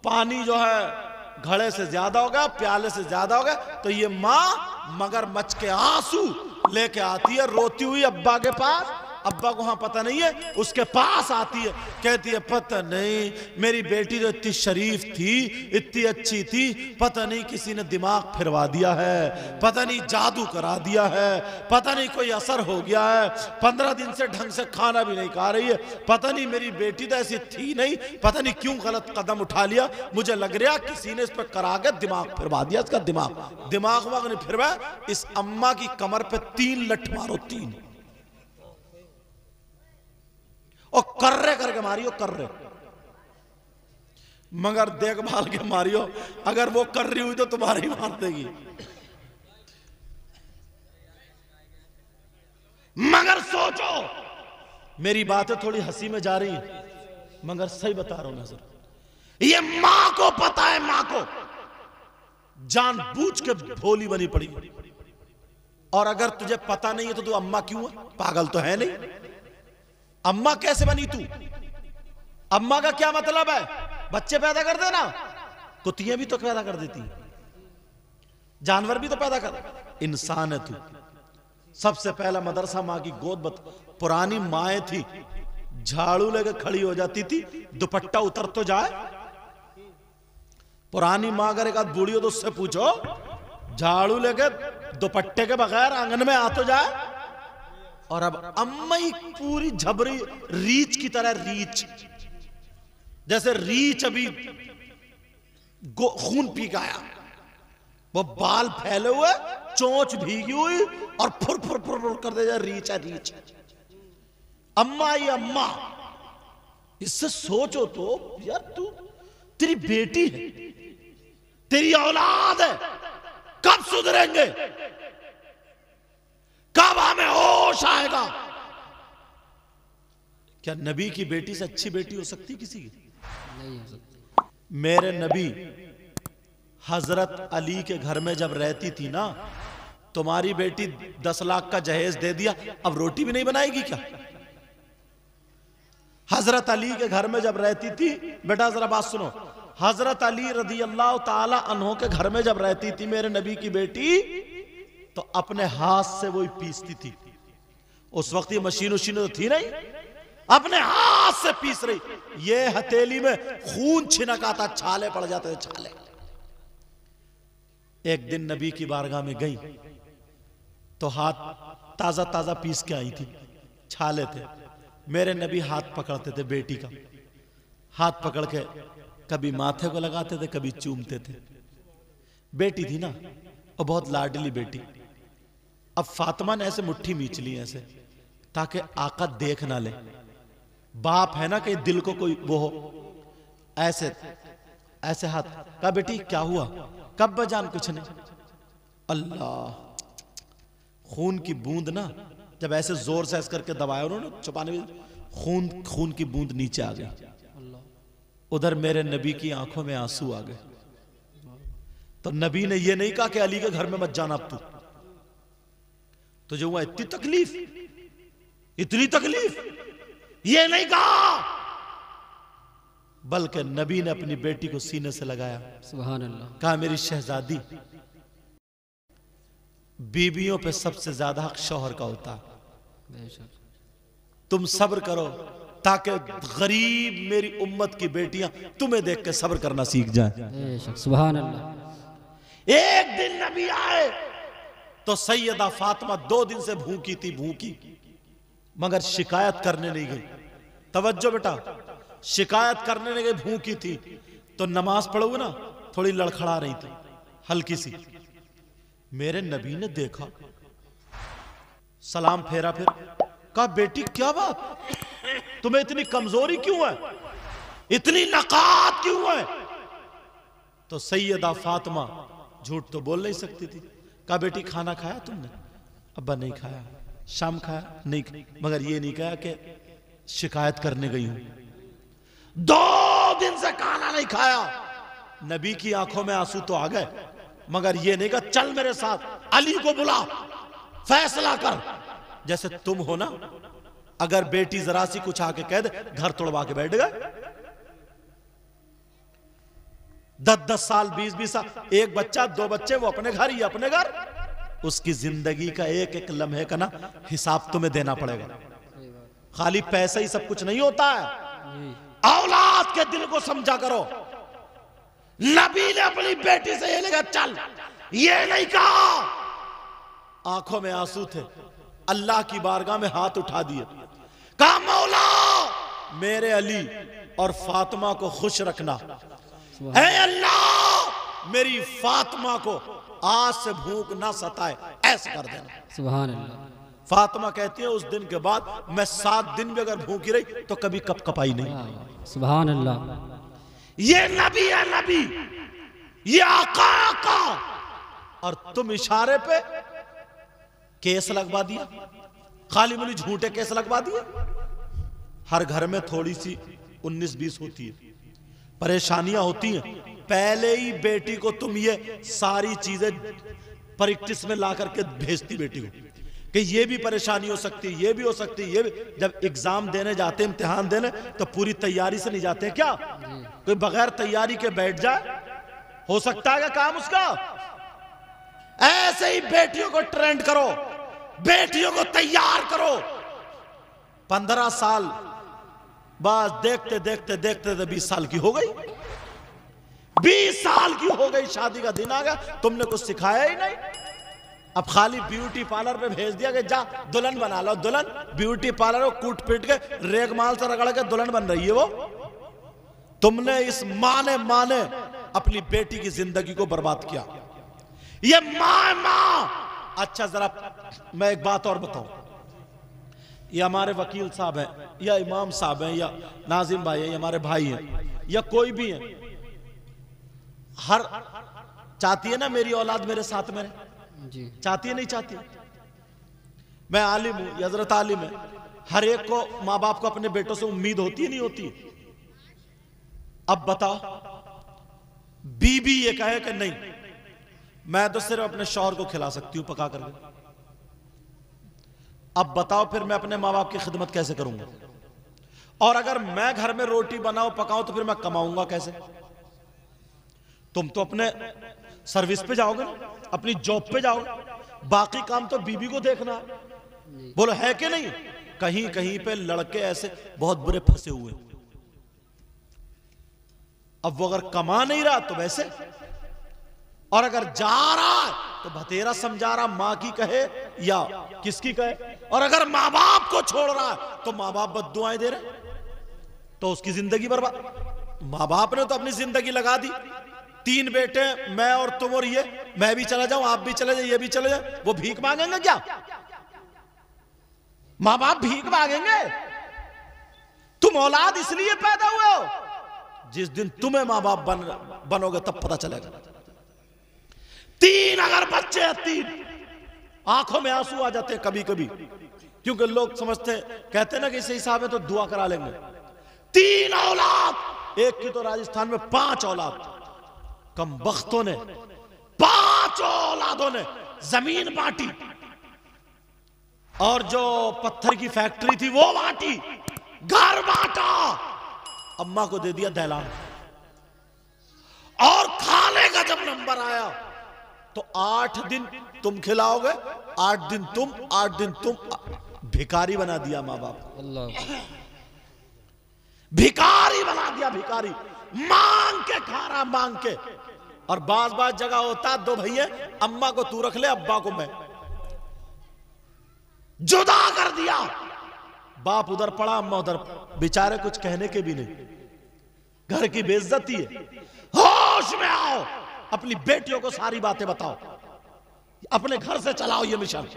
पानी जो है घड़े से ज्यादा हो गया, प्याले से ज्यादा हो गया, तो ये मां मगरमच्छ के आंसू लेके आती है रोती हुई अब्बा के पास। अब्बा को वहां पता नहीं है, उसके पास आती है, कहती है पता नहीं मेरी बेटी जो इतनी शरीफ थी, इतनी अच्छी थी, पता नहीं किसी ने दिमाग फिरवा दिया है, पता नहीं जादू करा दिया है, पता नहीं कोई असर हो गया है, 15 दिन से ढंग से खाना भी नहीं खा रही है, पता नहीं मेरी बेटी तो ऐसी थी नहीं, पता नहीं क्यों गलत कदम उठा लिया, मुझे लग रहा किसी ने इस पर करा के दिमाग फिरवा दिया, इसका दिमाग वाग नहीं फिरवाया। इस अम्मा की कमर पे 3 लठ मारो, 3, और कर्रे करके मारियो, कर्रे, मगर देखभाल के मारियो, अगर वो कर रही हुई तो तुम्हारी मार देगी। मगर सोचो, मेरी बातें थोड़ी हंसी में जा रही है, मगर सही बता रहा हूं नजर, ये मां को पता है, मां को जानबूझ के भोली बनी पड़ी। और अगर तुझे पता नहीं है तो तू अम्मा क्यों है, पागल तो है नहीं। अम्मा कैसे बनी तू, अम्मा का क्या मतलब है, बच्चे पैदा कर देना, कुत्तियां भी तो पैदा कर देती, जानवर भी तो पैदा कर, इंसान है तू। सबसे पहला मदरसा मां की गोद पुरानी माएं थी झाड़ू लेके खड़ी हो जाती थी, दुपट्टा उतर तो जाए। पुरानी मां अगर एक आध बूढ़ी हो तो उससे पूछो, झाड़ू लेके दुपट्टे के बगैर आंगन में आ तो जाए। और अब अम्मा ही पूरी झबरी रीछ की तरह, रीछ जैसे रीछ अभी खून पी गया, वो बाल फैले हुए, चोंच भीगी हुई और फुर फुर फुर फुर कर दे जाए, रीछ है रीछ। अम्मा ही अम्मा। इससे सोचो तो यार, तू तेरी बेटी है, तेरी औलाद है, कब सुधरेंगे, कब हमें होश आएगा? क्या नबी की बेटी से अच्छी बेटी हो सकती किसी की? नहीं हो सकती। मेरे नबी हजरत अली के घर में जब रहती थी ना, तुम्हारी बेटी 10 लाख का जहेज दे दिया, अब रोटी भी नहीं बनाएगी क्या? हजरत अली के घर में जब रहती थी, बेटा जरा बात सुनो, हजरत अली रदी अल्लाह ताला अन्हो के घर में जब रहती थी मेरे नबी की बेटी, तो अपने हाथ से वो पीसती थी। उस वक्त ये मशीन उशीन तो थी नहीं, अपने हाथ से पीस रही। ये हथेली में खून छिनक आता, छाले पड़ जाते थे, छाले। एक दिन नबी की बारगाह में गई तो हाथ ताजा ताजा पीस के आई थी, छाले थे। मेरे नबी हाथ पकड़ते थे बेटी का, हाथ पकड़ के कभी माथे को लगाते थे, कभी चूमते थे। बेटी थी ना, और बहुत लाडली बेटी। अब फातिमा ने ऐसे मुट्ठी मींच ली ऐसे, ताकि आका देख ना ले। बाप है ना, कि दिल को कोई वो हो, ऐसे ऐसे हाथ का, बेटी क्या हुआ, कब बजान? कुछ नहीं। अल्लाह, खून की बूंद ना, जब ऐसे जोर से ऐसे करके दबाया उन्होंने छुपाने में, खून की बूंद नीचे आ गई। उधर मेरे नबी की आंखों में आंसू आ गए। तो नबी ने ये नहीं कहा कि अली के घर में मत जाना, अब तुझे हुआ इतनी तकलीफ, इतनी तकलीफ, ये नहीं कहा, बल्कि नबी ने अपनी बेटी को सीने से लगाया। सुभान अल्लाह। कहा मेरी शहजादी, बीबियों पे सबसे ज्यादा हक शौहर का होता है, तुम सब्र करो ताकि गरीब मेरी उम्मत की बेटियां तुम्हें देख के सब्र करना सीख जाएं। सुभान अल्लाह। एक दिन नबी आए तो सैयदा फातिमा 2 दिन से भूखी थी, भूखी, मगर शिकायत करने नहीं गई। तवज्जो बेटा, शिकायत करने नहीं गई, भूखी थी। तो नमाज पढ़ोगे ना, थोड़ी लड़खड़ा रही थी, हल्की सी। मेरे नबी ने देखा, सलाम फेरा, फिर कहा बेटी क्या बात, तुम्हें इतनी कमजोरी क्यों है, इतनी नकात क्यों है? तो सैयदा फातिमा झूठ तो बोल नहीं सकती थी। कहा बेटी खाना खाया तुमने? अब्बा नहीं खाया। शाम खाया? नहीं खाया। मगर ये नहीं कहा कि शिकायत करने गई हूं, 2 दिन से खाना नहीं खाया। नबी की आंखों में आंसू तो आ गए, मगर ये नहीं कहा चल मेरे साथ, अली को बुला, फैसला कर। जैसे तुम हो ना, अगर बेटी जरा सी कुछ आके कह दे, घर तोड़वा के बैठ गए। 10-10 साल, 20-20 साल, एक बच्चा, 2 बच्चे, वो अपने घर, ये अपने घर। उसकी जिंदगी का एक एक लम्हे का ना हिसाब तुम्हें देना पड़ेगा। खाली पैसा ही सब कुछ नहीं होता है। औलाद के दिल को समझा करो। नबी ने अपनी बेटी से ये नहीं चल, ये नहीं कहा। आंखों में आंसू थे, अल्लाह की बारगाह में हाथ उठा दिए, कहा मौला मेरे अली और फातिमा को खुश रखना। ऐ अल्लाह मेरी फातिमा को आज से भूख ना सताए, ऐसा कर देना। सुभान अल्लाह। फातिमा कहती है उस दिन के बाद मैं 7 दिन भी अगर भूखी रही तो कभी कपकपाई नहीं। सुभान अल्लाह। ये नबी है, नबी, ये आका। और तुम इशारे पे केस लगवा दिया, खाली मुली झूठे केस लगवा दिए। हर घर में थोड़ी सी 19-20 होती है, परेशानियां होती हैं। पहले ही बेटी को तुम ये सारी चीजें प्रैक्टिस में ला करके भेजती बेटी को कि ये भी परेशानी हो सकती है, ये भी हो सकती है, ये भी। जब एग्जाम देने जाते, इम्तिहान देने, तो पूरी तैयारी से नहीं जाते क्या? कोई बगैर तैयारी के बैठ जाए, हो सकता है क्या काम उसका? ऐसे ही बेटियों को ट्रेंड करो, बेटियों को तैयार करो। 15 साल बस देखते देखते देखते 20 साल की हो गई, 20 साल की हो गई, शादी का दिन आ गया, तुमने कुछ सिखाया ही नहीं। अब खाली ब्यूटी पार्लर पे भेज दिया कि जा दुल्हन बना लो, दुल्हन ब्यूटी पार्लर को कूट पीट के रेग माल से रगड़ के दुल्हन बन रही है वो। तुमने इस माने अपनी बेटी की जिंदगी को बर्बाद किया। ये मां। अच्छा जरा मैं एक बात और बताऊं, ये हमारे वकील साहब हैं या इमाम साहब हैं या नाजिम भाई हैं, हमारे भाई हैं या कोई भी है, हर चाहती है ना मेरी औलाद मेरे साथ में जी, चाहती है नहीं चाहती? मैं आलिम हूं, ये हजरत आलिम है, हर एक को माँ बाप को अपने बेटों से उम्मीद होती है नहीं होती? अब बताओ, बीबी ये कहे कि नहीं मैं तो सिर्फ अपने शौहर को खिला सकती हूं पका करके, अब बताओ फिर मैं अपने माँ बाप की खिदमत कैसे करूंगा? और अगर मैं घर में रोटी बनाऊं पकाऊं तो फिर मैं कमाऊंगा कैसे? तुम तो अपने सर्विस पे जाओगे, अपनी जॉब पे जाओगे, बाकी काम तो बीबी को देखना है। बोलो है कि नहीं? कहीं कहीं पे लड़के ऐसे बहुत बुरे फंसे हुए, अब वो अगर कमा नहीं रहा तो वैसे, और अगर जा रहा है तो भतेरा समझा रहा, मां की कहे या किसकी कहे, और अगर मां बाप को छोड़ रहा है तो मां बाप बद्दुआएं दे रहे, तो उसकी जिंदगी बर्बाद। मां बाप ने तो अपनी जिंदगी लगा दी, 3 बेटे मैं और तुम और ये, मैं भी चला जाऊं आप भी चले जाए ये भी चले जाए, वो भीख मांगेंगे क्या? मां बाप भीख मांगेंगे? तुम औलाद इसलिए पैदा हुए हो, जिस दिन तुम्हें मां बाप बनोगे तब पता चलेगा। 3 अगर बच्चे हैं, 3 आंखों में आंसू आ जाते हैं कभी कभी, क्योंकि लोग समझते कहते हैं ना कि इस हिसाब में तो दुआ करा लेंगे। 3 औलाद, एक की तो राजस्थान में 5 औलाद, कम बख्तों ने 5 औलादों ने जमीन बांटी, और जो पत्थर की फैक्ट्री थी वो बांटी, घर बांटा, अम्मा को दे दिया दहलान, और खाने का जब नंबर आया तो 8 दिन तुम खिलाओगे, 8 दिन तुम, 8 दिन तुम, भिखारी बना दिया मां बाप। अल्लाह, भिखारी बना दिया, भिखारी मांग के खा रहा, मांग के। और बाज जगह होता 2 भैया, अम्मा को तू रख ले, अब्बा को मैं, जुदा कर दिया। बाप उधर पड़ा, अम्मा उधर, बेचारे कुछ कहने के भी नहीं, घर की बेइज्जती है। होश में आओ, अपनी बेटियों को सारी बातें बताओ, अपने घर से चलाओ ये मिशन।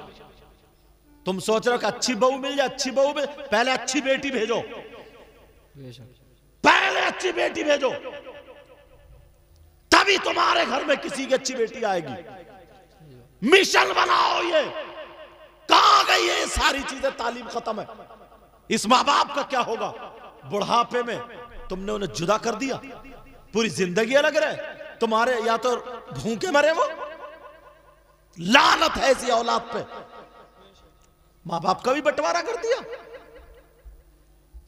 तुम सोच रहे हो कि अच्छी बहू मिल जाए, अच्छी बहू में पहले अच्छी बेटी भेजो, पहले अच्छी बेटी भेजो, तभी तुम्हारे घर में किसी की अच्छी बेटी आएगी। मिशन बनाओ ये। कहां गई है ये सारी चीजें? तालीम खत्म है। इस मां बाप का क्या होगा? बुढ़ापे में तुमने उन्हें जुदा कर दिया, पूरी जिंदगी अलग रहे, तुम्हारे या तो भूखे मरे वो। लानत है ऐसी औलाद पे, मां बाप का भी बंटवारा कर दिया।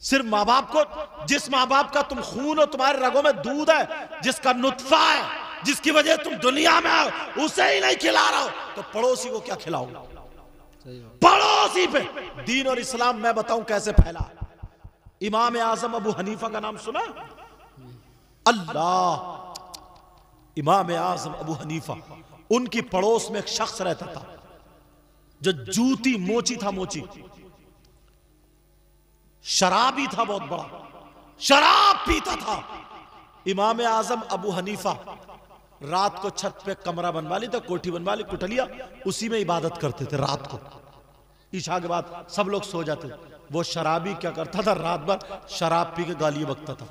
सिर्फ मां बाप को, जिस मां बाप का तुम खून हो, तुम्हारे रगों में दूध है, जिसका नुत्फा है, जिसकी वजह तुम दुनिया में आओ, उसे ही नहीं खिला रहा हो तो पड़ोसी को क्या खिलाओगे? पड़ोसी पे दीन और इस्लाम मैं बताऊं कैसे फैला। इमाम आजम अबू हनीफा का नाम सुना? अल्लाह, इमाम आजम अबू हनीफा, उनकी पड़ोस में एक शख्स रहता था जो जूती मोची था, मोची, शराबी था, बहुत बड़ा शराब पीता था। इमाम आजम अबू हनीफा रात को छत पे कमरा बनवा ली, तो कोठी बनवा ली, कुटलिया, उसी में इबादत करते थे। रात को ईशा के बाद सब लोग सो जाते, वो शराबी क्या करता था, रात भर शराब पी के गालियां बकता था।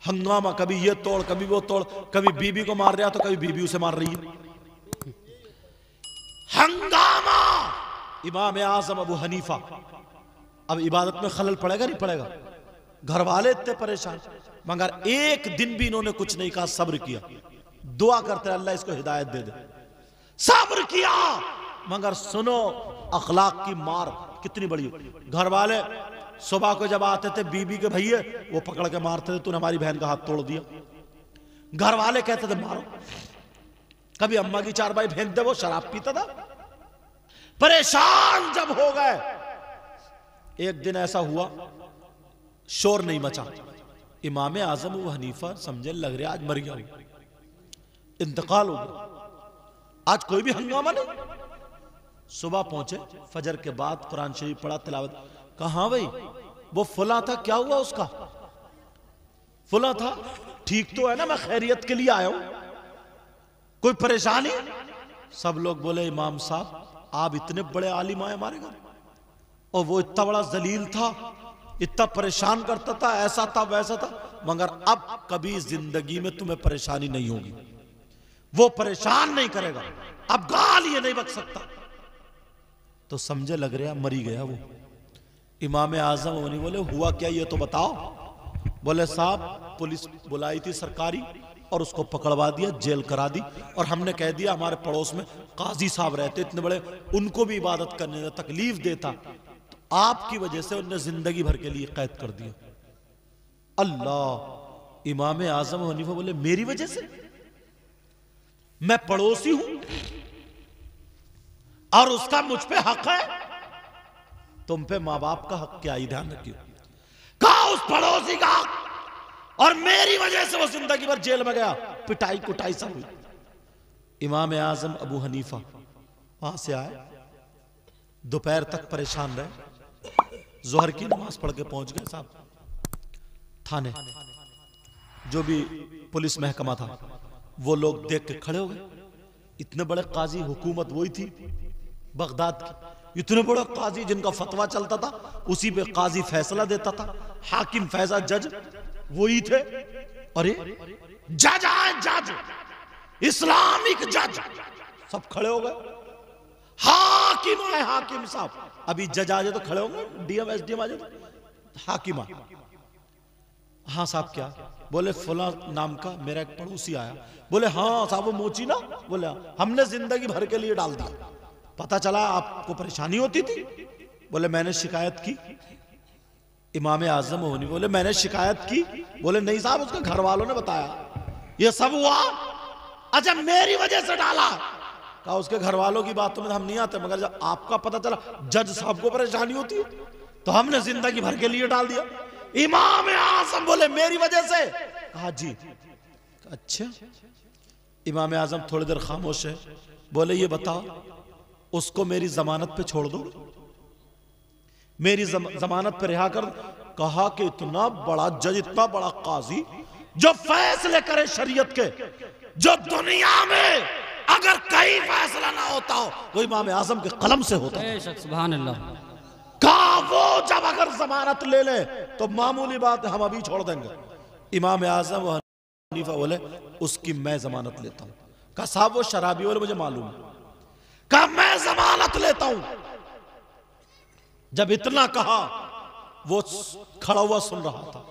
हंगामा, कभी ये तोड़ कभी वो तोड़, कभी बीबी को मार रहा तो कभी बीबी उसे मार रही है। हंगामा। इमाम आजम अबू हनीफा, अब इबादत में खलल पड़ेगा नहीं पड़ेगा? घर वाले इतने परेशान, मगर एक दिन भी इन्होंने कुछ नहीं कहा, सब्र किया, दुआ करते अल्लाह इसको हिदायत दे दे। सब्र किया, मगर सुनो अखलाक की मार कितनी बड़ी। घर वाले सुबह को जब आते थे बीबी के भैया, वो पकड़ के मारते थे, तूने हमारी बहन का हाथ तोड़ दिया। घर वाले कहते थे मारो। कभी अम्मा की चारपाई फेंक दे, वो शराब पीता था। परेशान जब हो गए, एक दिन ऐसा हुआ शोर नहीं मचा। इमाम आजम अबू हनीफा समझे लग रहा आज मर गया, इंतकाल हो गया, आज कोई भी हंगामा नहीं। सुबह पहुंचे, फजर के बाद कुरान शरीफ पढ़ा, तिलावत। कहा भाई वो फुला था, क्या हुआ उसका? फुला था, ठीक तो है ना, मैं खैरियत के लिए आया हूं, कोई परेशानी? सब लोग बोले इमाम साहब आप इतने बड़े आलिम आए हमारे घर, और वो इतना बड़ा जलील था, इतना परेशान करता था, ऐसा था वैसा था, मगर अब कभी जिंदगी में तुम्हें परेशानी नहीं होगी, वो परेशान नहीं करेगा, अब गाल ये नहीं बक सकता। तो समझे लग रहा मरी गया वो। इमाम आजम उन्हीं बोले हुआ क्या ये तो बताओ। बोले साहब पुलिस बुलाई थी सरकारी और उसको पकड़वा दिया, जेल करा दी, और हमने कह दिया हमारे पड़ोस में काजी साहब रहते इतने बड़े, उनको भी इबादत करने में तकलीफ देता, तो आपकी वजह से उन्हें जिंदगी भर के लिए कैद कर दिया। अल्लाह। इमाम आजम हनीफा बोले मेरी वजह से? मैं पड़ोसी हूं और उसका मुझ पे हक है, तुम पे मां बाप का हक क्या ही, ध्यान रखियो। कहा उस पड़ोसी का हक, और मेरी वजह से वो जिंदगी भर जेल में गया, पिटाई कुटाई सब हुई। इमाम आजम अबू हनीफा वहां से आए, दोपहर तक परेशान रहे, जोहर की नमाज पढ़ के पहुंच गए साहब थाने। जो भी पुलिस महकमा था वो लोग देख के खड़े हो गए, इतने बड़े काजी, हुकूमत वही थी बगदाद की, इतने बड़ा काजी जिनका फतवा चलता था, उसी पे काजी फैसला देता था, हाकिम फैजा जज वही थे। अरे जज आए, जज इस्लामिक जज, सब खड़े हो गए। हाकिम आए, हाकिम साहब, अभी जज आ जाए तो खड़े होंगे, डीएम एसडीएम आ जाए तो हाकिम आए। हाँ साहब क्या? बोले फुला नाम का मेरा एक पड़ोसी आया। बोले हाँ साहब वो मोची ना? बोले हमने जिंदगी भर के लिए डाल दिया, पता चला आपको परेशानी होती थी। बोले मैंने शिकायत की। इमाम आजम होनी बोले मैंने शिकायत की? बोले नहीं साहब उसके घर वालों ने बताया ये सब हुआ। अच्छा मेरी वजह से डाला? कहा उसके घर वालों की बातों में हम नहीं आते, मगर जब आपका पता चला जज साहब को परेशानी होती है तो हमने जिंदगी भर के लिए डाल दिया। इमाम आजम बोले मेरी वजह से? कहा जी। अच्छा। इमाम आजम थोड़ी देर खामोश है, बोले ये बताओ उसको मेरी जमानत पे छोड़ दो, मेरी जमानत पे रिहा कर। कहा कि इतना बड़ा जज, इतना बड़ा काजी जो फैसले करे शरीयत के, जो दुनिया में अगर कहीं फैसला ना होता हो वो इमाम आजम के कलम से होता है। सुभान अल्लाह। कहा वो जब अगर जमानत ले ले तो मामूली बात है, हम अभी छोड़ देंगे। इमाम आजम हनीफा बोले उसकी मैं जमानत लेता हूं। कहा साहब वो शराबी? बोले मुझे मालूम है। कहा मैं जमानत लेता हूं। जब इतना कहा वो खड़ा हुआ सुन रहा था।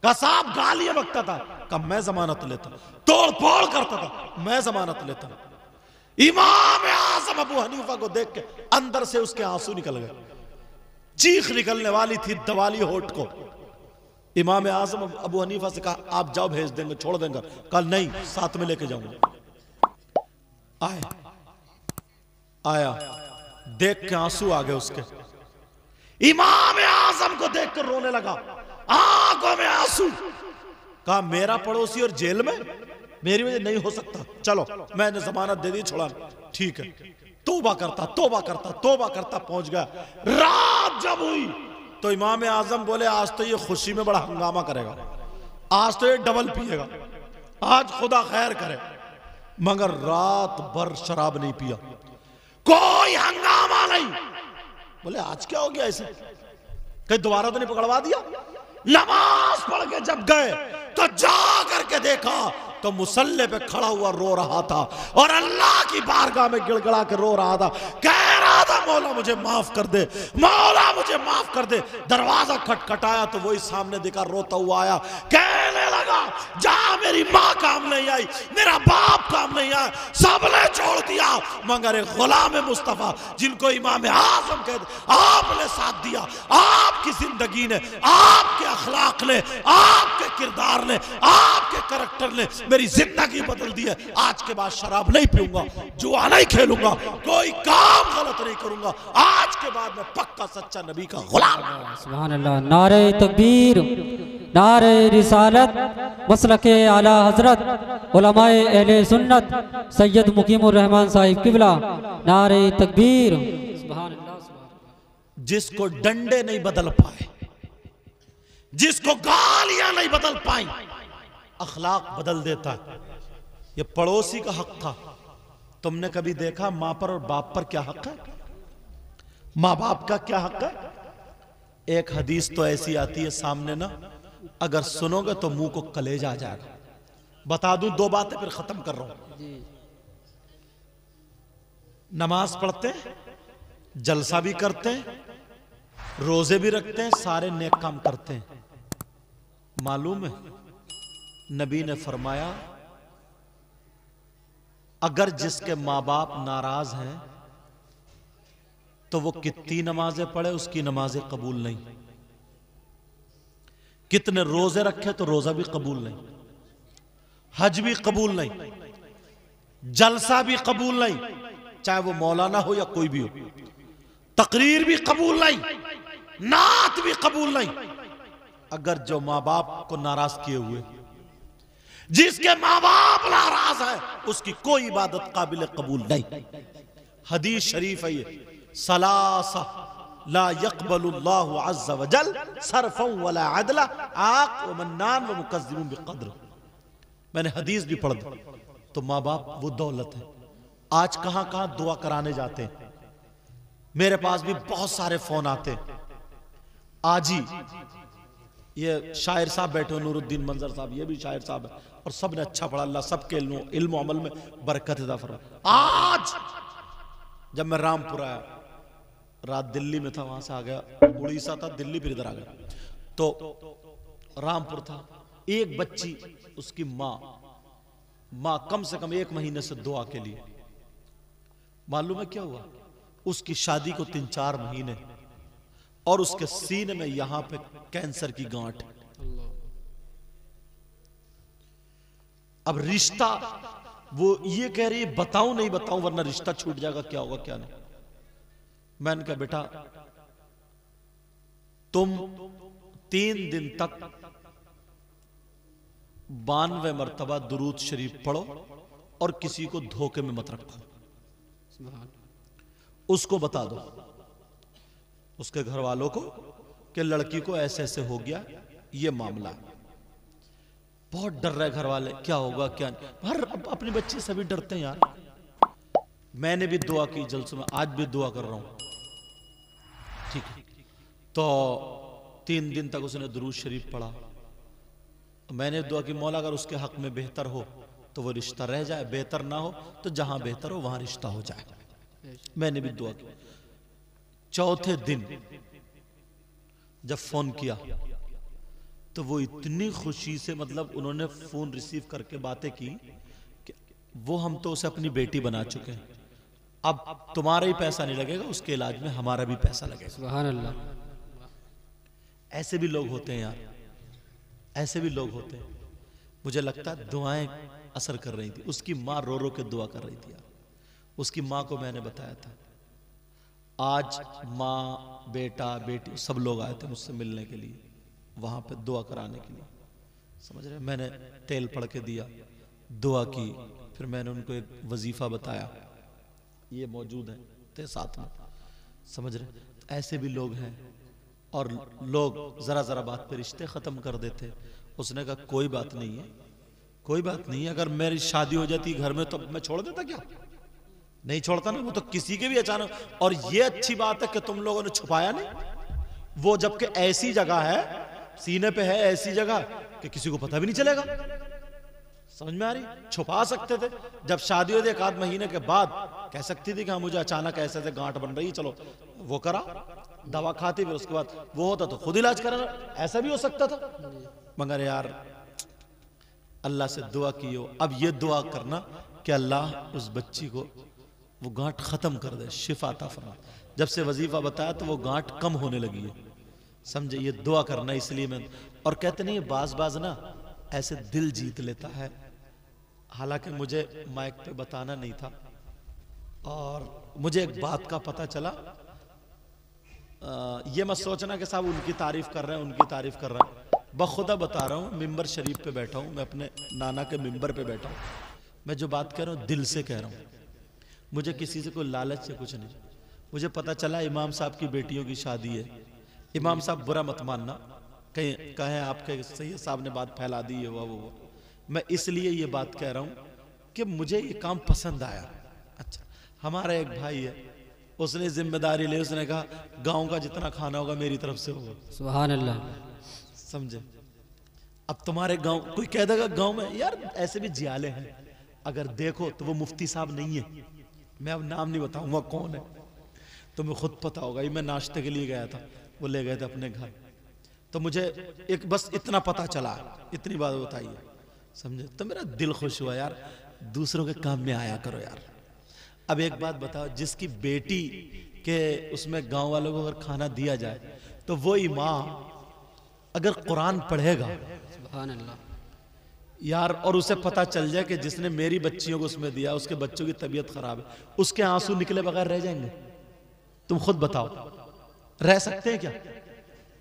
कहा साहब गालियां बकता था? कहा मैं जमानत लेता हूं। तोड़ फोड़ करता था? मैं जमानत लेता हूं। इमाम आजम अबू हनीफा को देख के अंदर से उसके आंसू निकल गए, चीख निकलने वाली थी दवाली होठ को। इमाम आजम अबू हनीफा से कहा आप जाओ, भेज देंगे, छोड़ देंगे। कल नहीं, साथ में लेके जाऊंगा। आया, देख के आंसू आ गए उसके। इमाम आजम को देख कर रोने लगा, आंखों में आंसू। कहा मेरा पड़ोसी और जेल में, मेरी वजह नहीं हो सकता, चलो मैंने जमानत दे दी, छोड़ा। ठीक है। तौबा करता तौबा करता तौबा करता पहुंच गया। रात जब हुई तो इमाम आजम बोले आज तो ये खुशी में बड़ा हंगामा करेगा, आज तो ये डबल पिएगा, आज खुदा खैर करे। मगर रात भर शराब नहीं पिया, कोई हंगामा नहीं। बोले आज क्या हो गया ऐसे? कहीं दोबारा तो नहीं पकड़वा दिया? नमाज पढ़ के जब गए तो जा करके देखा तो मुसल्ले पे खड़ा हुआ रो रहा था और अल्लाह की बारगाह में गिड़गिड़ा के रो रहा था, कह रहा था मौला मुझे माफ कर दे, मौला मुझे माफ कर दे। दरवाजा खटखटाया तो वही सामने देखा रोता हुआ आया, कहने लगा जाऊंगा जहां मेरी माँ काम नहीं आई, मेरा बाप काम नहीं आया, सबने छोड़ दिया मगर एक गुलाम मुस्तफा जिनको इमाम आजम कहते, आपने साथ दिया। आपकी जिंदगी ने, आपके अखलाक ने, आपके किरदार ने, आपके करैक्टर ने मेरी जिंदगी बदल दी है। आज के बाद शराब नहीं पीऊंगा, जुआ नहीं खेलूंगा, कोई काम गलत नहीं करूंगा। आज के बाद मैं पक्का सच्चा नबी का गुलाम हूं। सुभान अल्लाह। नारे तकबीर, नारे रिसालत, मसलके आला हजरत उलमाए अहले सुन्नत सैयद मुकीमुर रहमान साहिब किबला, नारे तकबीर। सुभान अल्लाह। जिसको डंडे नहीं बदल पाए, जिसको गालियां नहीं बदल पाई, अखलाक बदल देता है। ये पड़ोसी का हक था। तुमने कभी देखा मां पर और बाप पर क्या हक है? मां बाप का क्या हक है? एक हदीस तो ऐसी आती है सामने ना, अगर सुनोगे तो मुंह को कलेजा आ जाएगा। बता दूं दो बातें फिर खत्म कर रहा हूं। नमाज पढ़ते हैं, जलसा भी करते हैं, रोजे भी रखते हैं, सारे नेक काम करते हैं। मालूम है नबी ने फरमाया अगर जिसके मां बाप नाराज हैं तो वो कितनी नमाजें पढ़े उसकी नमाजें कबूल नहीं, कितने रोजे रखे तो रोजा भी कबूल नहीं, हज भी कबूल नहीं, जलसा भी कबूल नहीं, चाहे वो मौलाना हो या कोई भी हो, तकरीर भी कबूल नहीं, नात भी कबूल नहीं, अगर जो मां बाप को नाराज किए हुए। जिसके मां बाप नाराज है उसकी कोई इबादत काबिल कबूल नहीं। हदीस शरीफ है ये, सलासा ला यक़बलुल्लाहु अज़्ज़ा वजल सरफ़न वला अदला आक़ व मन्नान व मुकज़्ज़िबुन बिक़द्र। मैंने हदीस भी पढ़ दी। तो माँ बाप वो दौलत है। आज कहां कहां दुआ कराने जाते हैं। मेरे पास भी बहुत सारे फोन आते हैं। आज ही ये शायर साहब बैठे, नूरुद्दीन मंजर साहब, ये भी शायर साहब है और सब ने अच्छा पढ़ा। अल्लाह सबके इल्म अमल में बरकत अता फरमाए। आज जब मैं रामपुर आया, रात दिल्ली में था, वहां से आ गया, उड़ीसा था, दिल्ली फिर इधर आ गया, तो रामपुर था। एक बच्ची, उसकी माँ कम से कम 1 महीने से दुआ के लिए। मालूम है क्या हुआ? उसकी शादी को 3-4 महीने और उसके सीने में यहां पे कैंसर की गांठ। अब रिश्ता, वो ये कह रही है बताऊं नहीं बताऊं वरना रिश्ता छूट जाएगा, क्या होगा क्या नहीं। मैंने कहा बेटा तुम 3 दिन तक 92 मरतबा दुरूद शरीफ पढ़ो और किसी को धोखे में मत रखो। उसको बता दो, उसके घर वालों को, कि लड़की को ऐसे ऐसे हो गया, ये मामला है। बहुत डर रहे घर वाले, क्या होगा क्या नहीं। हर अपने बच्चे सभी डरते हैं यार। मैंने भी दुआ की जलसों में, आज भी दुआ कर रहा हूं, ठीक है। तो 3 दिन तक उसने दुरूद शरीफ पढ़ा। मैंने दुआ की मौला अगर उसके हक में बेहतर हो तो वो रिश्ता रह जाए, बेहतर ना हो तो जहां बेहतर हो वहां रिश्ता हो जाए। मैंने भी दुआ की। चौथे दिन जब फोन किया तो वो इतनी खुशी से, मतलब उन्होंने फोन रिसीव करके बातें की कि वो हम तो उसे अपनी बेटी बना चुके हैं, अब तुम्हारा ही पैसा नहीं लगेगा, उसके इलाज में हमारा भी पैसा लगेगा। सुभान अल्लाह। ऐसे भी लोग होते हैं यार, ऐसे भी लोग होते हैं। मुझे लगता है दुआएं असर कर रही थी। उसकी माँ रो रो के दुआ कर रही थी यार। उसकी माँ को मैंने बताया था। आज माँ, बेटा, बेटी सब लोग आए थे मुझसे मिलने के लिए, वहां पे दुआ कराने के लिए, समझ रहे। मैंने तेल पढ़ के दिया, दुआ की, फिर मैंने उनको एक वजीफा बताया, ये मौजूद है थे साथ में, समझ रहे। ऐसे भी लोग हैं। और लोग जरा जरा बात पे रिश्ते खत्म कर देते। उसने कहा कोई बात नहीं है, कोई बात नहीं है, अगर मेरी शादी हो जाती घर में तो मैं छोड़ देता क्या? नहीं छोड़ता ना, वो तो किसी के भी अचानक। और ये अच्छी बात है कि तुम लोगों ने छुपाया नहीं। वो जबकि ऐसी जगह है, सीने पे है ऐसी जगह कि किसी को पता भी नहीं चलेगा। समझ में आ रही? छुपा सकते थे। जब शादी हो 1 आध महीने के बाद कह सकती थी कि हाँ मुझे अचानक ऐसे ऐसे गांठ बन रही है, चलो वो करा, दवा खाती, फिर उसके बाद वो होता तो खुद इलाज करा। ऐसा भी हो सकता था। मगर यार अल्लाह से दुआ की हो। अब ये दुआ करना कि अल्लाह उस बच्ची को वो गांठ खत्म कर दे, शिफा अता फरमा। जब से वजीफा बताया तो वो गांठ कम होने लगी है, समझे। ये दुआ करना इसलिए मैं, और कहते नहीं बाज ना ऐसे दिल जीत लेता है। हालांकि मुझे माइक पे बताना नहीं था, और मुझे एक बात का पता चला। ये मत सोचना कि साहब उनकी तारीफ कर रहे हैं, उनकी तारीफ कर रहे हैं। बखुदा बता रहा हूँ, मिंबर शरीफ पे बैठा हूँ मैं, अपने नाना के मिंबर पे बैठा हूँ। मैं जो बात कह रहा हूँ दिल से कह रहा हूँ, मुझे किसी से कोई लालच से कुछ नहीं। मुझे पता चला इमाम साहब की बेटियों की शादी है। इमाम साहब बुरा मत मानना, कहीं कहें आपके सैयद साहब ने बात फैला दी है वो। मैं इसलिए ये बात कह रहा हूँ कि मुझे ये काम पसंद आया। अच्छा, हमारा एक भाई है, उसने जिम्मेदारी ली, उसने कहा गांव का जितना खाना होगा मेरी तरफ से होगा। सुभान अल्लाह, समझे। अब तुम्हारे गांव कोई कह देगा गांव में यार ऐसे भी जियाले हैं, अगर देखो तो वो मुफ्ती साहब नहीं है, मैं अब नाम नहीं बताऊंगा कौन है, तुम्हें खुद पता होगा। मैं नाश्ते के लिए गया था, वो ले गए थे अपने घर, तो मुझे एक बस इतना पता चला, इतनी बात बताई है, समझे। तो मेरा दिल खुश हुआ यार, दूसरों के काम में आया करो यार। अब एक बात बताओ, जिसकी बेटी के उसमें गांव वालों को अगर खाना दिया जाए तो वो इमाम अगर कुरान पढ़ेगा, सुभान अल्लाह यार, और उसे पता चल जाए कि जिसने मेरी बच्चियों को उसमें दिया उसके बच्चों की तबीयत खराब है, उसके आंसू निकले बगैर रह जाएंगे? तुम खुद बताओ, रह सकते हैं क्या?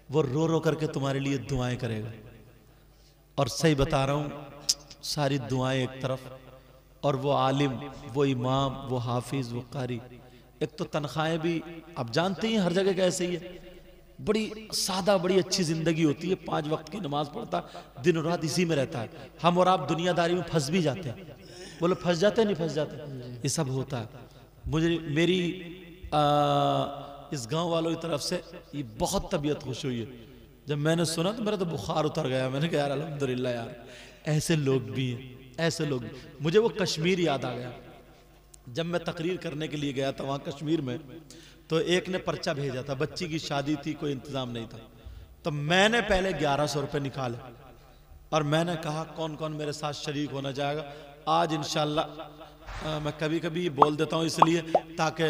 वो रो रो करके तुम्हारे लिए दुआएं करेगा। और सही बता रहा हूं, सारी दुआएं एक तरफ, और वो आलिम, वो इमाम, वो हाफिज, वो कारी। एक तो तनख्वाहें भी आप जानते ही हर जगह कैसे ही है, बड़ी सादा बड़ी अच्छी जिंदगी होती है, 5 वक्त की नमाज पढ़ता, दिन और रात इसी में रहता है। हम और आप दुनियादारी में फंस भी जाते हैं। बोलो फंस जाते हैं, नहीं फंस जाते? ये सब होता है। मुझे मेरी इस गांव वालों की तरफ से ये बहुत तबीयत खुश हुई है। जब मैंने सुना तो मेरा तो बुखार उतर गया। मैंने कहा यार अल्हम्दुलिल्लाह यार, ऐसे लोग भी हैं, ऐसे लोग भी। मुझे वो कश्मीर याद आ गया। जब मैं तकरीर करने के लिए गया था वहाँ कश्मीर में, तो एक ने पर्चा भेजा था, बच्ची की शादी थी, कोई इंतजाम नहीं था, तो मैंने पहले 1100 रुपये निकाले और मैंने कहा कौन कौन मेरे साथ शरीक होना चाहेगा। आज इंशाल्लाह मैं कभी कभी बोल देता हूँ इसलिए ताकि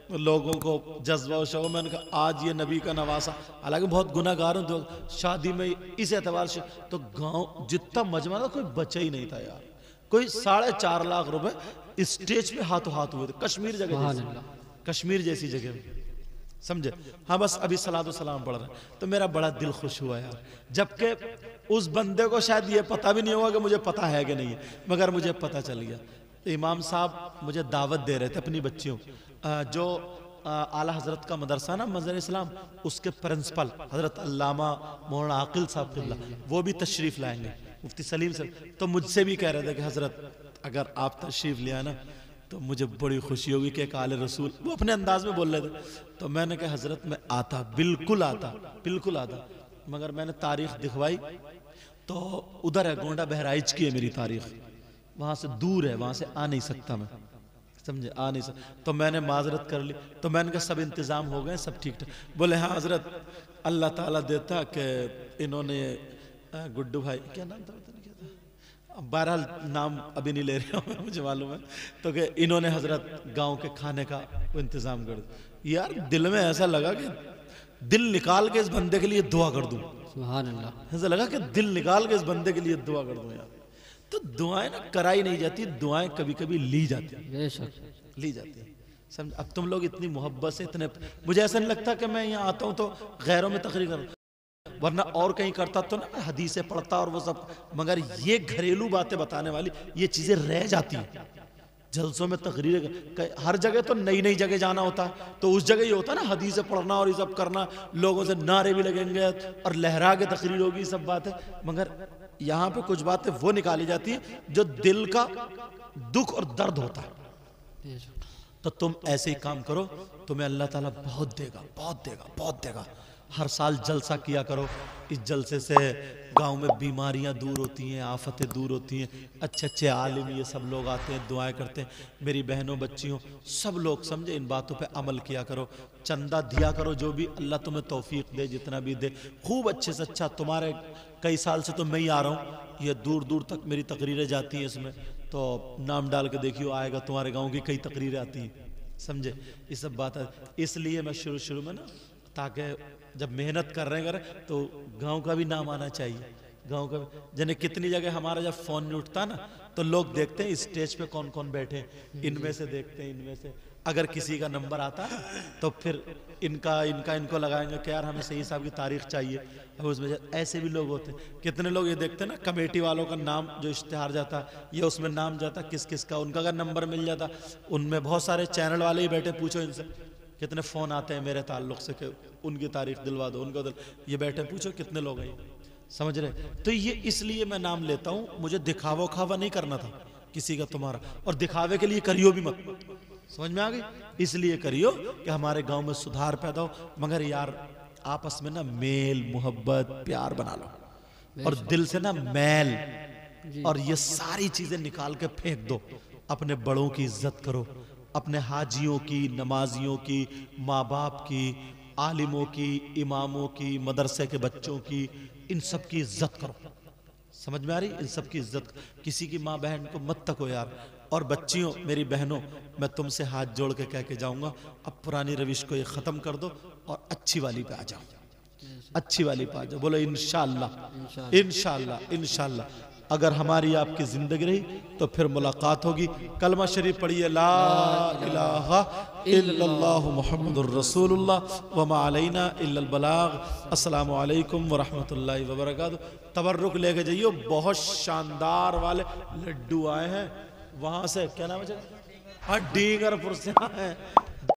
लोगों को जज्बा और शौक। मैंने कहा आज ये नबी का नवासा, हालांकि बहुत गुनाहगार हूँ, तो शादी में इस एतबार से तो गाँव जितना मजमा था कोई बचा ही नहीं था यार। कोई 4.5 लाख रुपए स्टेज पे हाथों हाथ हुए थे, कश्मीर जगह, कश्मीर जैसी जगह में, समझे। हाँ बस अभी सलातो सलाम पढ़ रहे हैं, तो मेरा बड़ा दिल खुश हुआ यार। जबकि उस बंदे को शायद ये पता भी नहीं होगा कि मुझे पता है कि नहीं है, मगर मुझे पता चल गया। तो इमाम साहब मुझे दावत दे रहे थे अपनी बच्चियों, जो आला हजरत का मदरसा ना मज़हर इस्लाम, उसके प्रिंसिपल हजरत अल्लामा मौलाना आकिल साहब किबला, वो भी तशरीफ लाएंगे, मुफ्ती सलीम साहब। तो मुझसे भी कह रहे थे कि हजरत अगर आप तशरीफ ले आना तो मुझे बड़ी खुशी होगी कि एक आले रसूल, वो अपने अंदाज में बोल रहे थे। तो मैंने कहा हजरत मैं आता, बिल्कुल आता, बिल्कुल आता। मगर मैंने तारीख दिखवाई तो उधर है, गोंडा बहराइच की है मेरी तारीख, वहाँ से दूर है, वहाँ से आ नहीं सकता मैं, समझे, आ नहीं सकता। तो मैंने माजरत कर ली। तो मैंने कहा सब इंतज़ाम हो गए, सब ठीक ठाक? बोले हाँ हजरत, अल्लाह ताला देता कि इन्होंने गुड्डू भाई, क्या नाम था, बहरहाल नाम अभी नहीं ले रहा हूँ, मुझे मालूम है, तो कि इन्होंने हजरत गांव के खाने का इंतजाम कर दिया। यार दिल में ऐसा लगा कि दिल निकाल के इस बंदे के लिए दुआ कर दूं, सुभान अल्लाह। ऐसा लगा कि दिल निकाल के इस बंदे के लिए दुआ कर दूं यार। तो दुआएं ना कराई नहीं जाती, दुआएं कभी कभी ली जाती है, बेशक ली जाती है, समझ। अब तुम लोग इतनी मोहब्बत से, इतने, मुझे ऐसा नहीं लगता कि मैं यहाँ आता हूँ तो गैरों में तकरीर कर, वरना और कहीं करता तो ना हदीसें पढ़ता और वो सब, मगर ये घरेलू बातें बताने वाली ये चीजें रह जाती हैं। जलसों में तकरीर, हर जगह तो नई नई जगह जाना होता, तो उस जगह ये होता ना हदीसें पढ़ना और ये सब करना, लोगों से नारे भी लगेंगे और लहरा के तकरीर होगी, सब बातें। मगर यहाँ पे कुछ बातें वो निकाली जाती है जो दिल का दुख और दर्द होता है। तो तुम ऐसे ही काम करो, तुम्हें अल्लाह ताला बहुत देगा, बहुत देगा, बहुत देगा। हर साल जलसा किया करो। इस जलसे से गांव में बीमारियां दूर होती हैं, आफतें दूर होती हैं। अच्छे अच्छे आलिम ये सब लोग आते हैं, दुआएं करते हैं। मेरी बहनों बच्चियों सब लोग समझे, इन बातों पे अमल किया करो। चंदा दिया करो, जो भी अल्लाह तुम्हें तौफीक दे, जितना भी दे खूब अच्छे से अच्छा। तुम्हारे कई साल से तो मैं ही आ रहा हूँ, ये दूर दूर तक मेरी तकरीरें जाती हैं इसमें, तो नाम डाल के देखियो, आएगा तुम्हारे गाँव की कई तकरीरें आती हैं, समझे। ये सब बात है। इसलिए मैं शुरू में ना, ताकि जब मेहनत कर रहे हैं तो गांव का भी नाम आना चाहिए। गांव का जने कितनी जगह हमारा जब फोन नहीं उठता ना, तो लोग देखते हैं स्टेज पे कौन कौन बैठे, इनमें से देखते हैं, इनमें से अगर किसी का नंबर आता तो फिर इनको लगाएंगे कि यार हमें सही साहब की तारीख चाहिए। अब उसमें ऐसे भी लोग होते हैं। कितने लोग ये देखते हैं ना, कमेटी वालों का नाम जो इश्तिहार जाता ये उसमें नाम जाता किस किस का, उनका अगर नंबर मिल जाता, उनमें बहुत सारे चैनल वाले ही बैठे, पूछो इनसे कितने फ़ोन आते हैं मेरे ताल्लुक़ से कि उनकी तारीख दिलवा दो, उनको ये बैठे पूछो कितने लोग हैं, समझ रहे। तो ये इसलिए मैं नाम लेता हूँ, मुझे दिखावा खावा नहीं करना था किसी का तुम्हारा, और दिखावे के लिए करियो भी मत, समझ में आ गई। इसलिए करियो कि हमारे गांव में सुधार पैदा हो, मगर यार आपस में ना मेल मोहब्बत प्यार बना लो, और दिल से ना मैल और ये सारी चीज़ें निकाल के फेंक दो। अपने बड़ों की इज्जत करो, अपने हाजियों की, नमाजियों की, माँ बाप की, आलिमों की, इमामों की, मदरसे के बच्चों की, इन सब की इज्जत करो। समझ में आ रही? इन सब की इज्जत, किसी की माँ बहन को मत तको यार। और बच्चियों, मेरी बहनों, मैं तुमसे हाथ जोड़ के कह के जाऊंगा, अब पुरानी रविश को ये ख़त्म कर दो और अच्छी वाली पे आ जाओ, अच्छी वाली पे आ जाओ। बोलो इंशाअल्लाह, इंशाअल्लाह, इंशाअल्लाह। अगर हमारी आपकी ज़िंदगी रही तो फिर मुलाकात होगी। कलमा शरीफ पढ़िए, ला इलाहा इल्लल्लाहु मुहम्मदुर रसूलुल्लाह व मा अलैना इल्लल बलाग। अस्सलामु अलैकुम व रहमतुल्लाहि व बरकातुहू। तबर्रुक लेके जाइयो, बहुत शानदार वाले लड्डू आए हैं वहाँ से, क्या नाम है, डींगरपुर से आए हैं।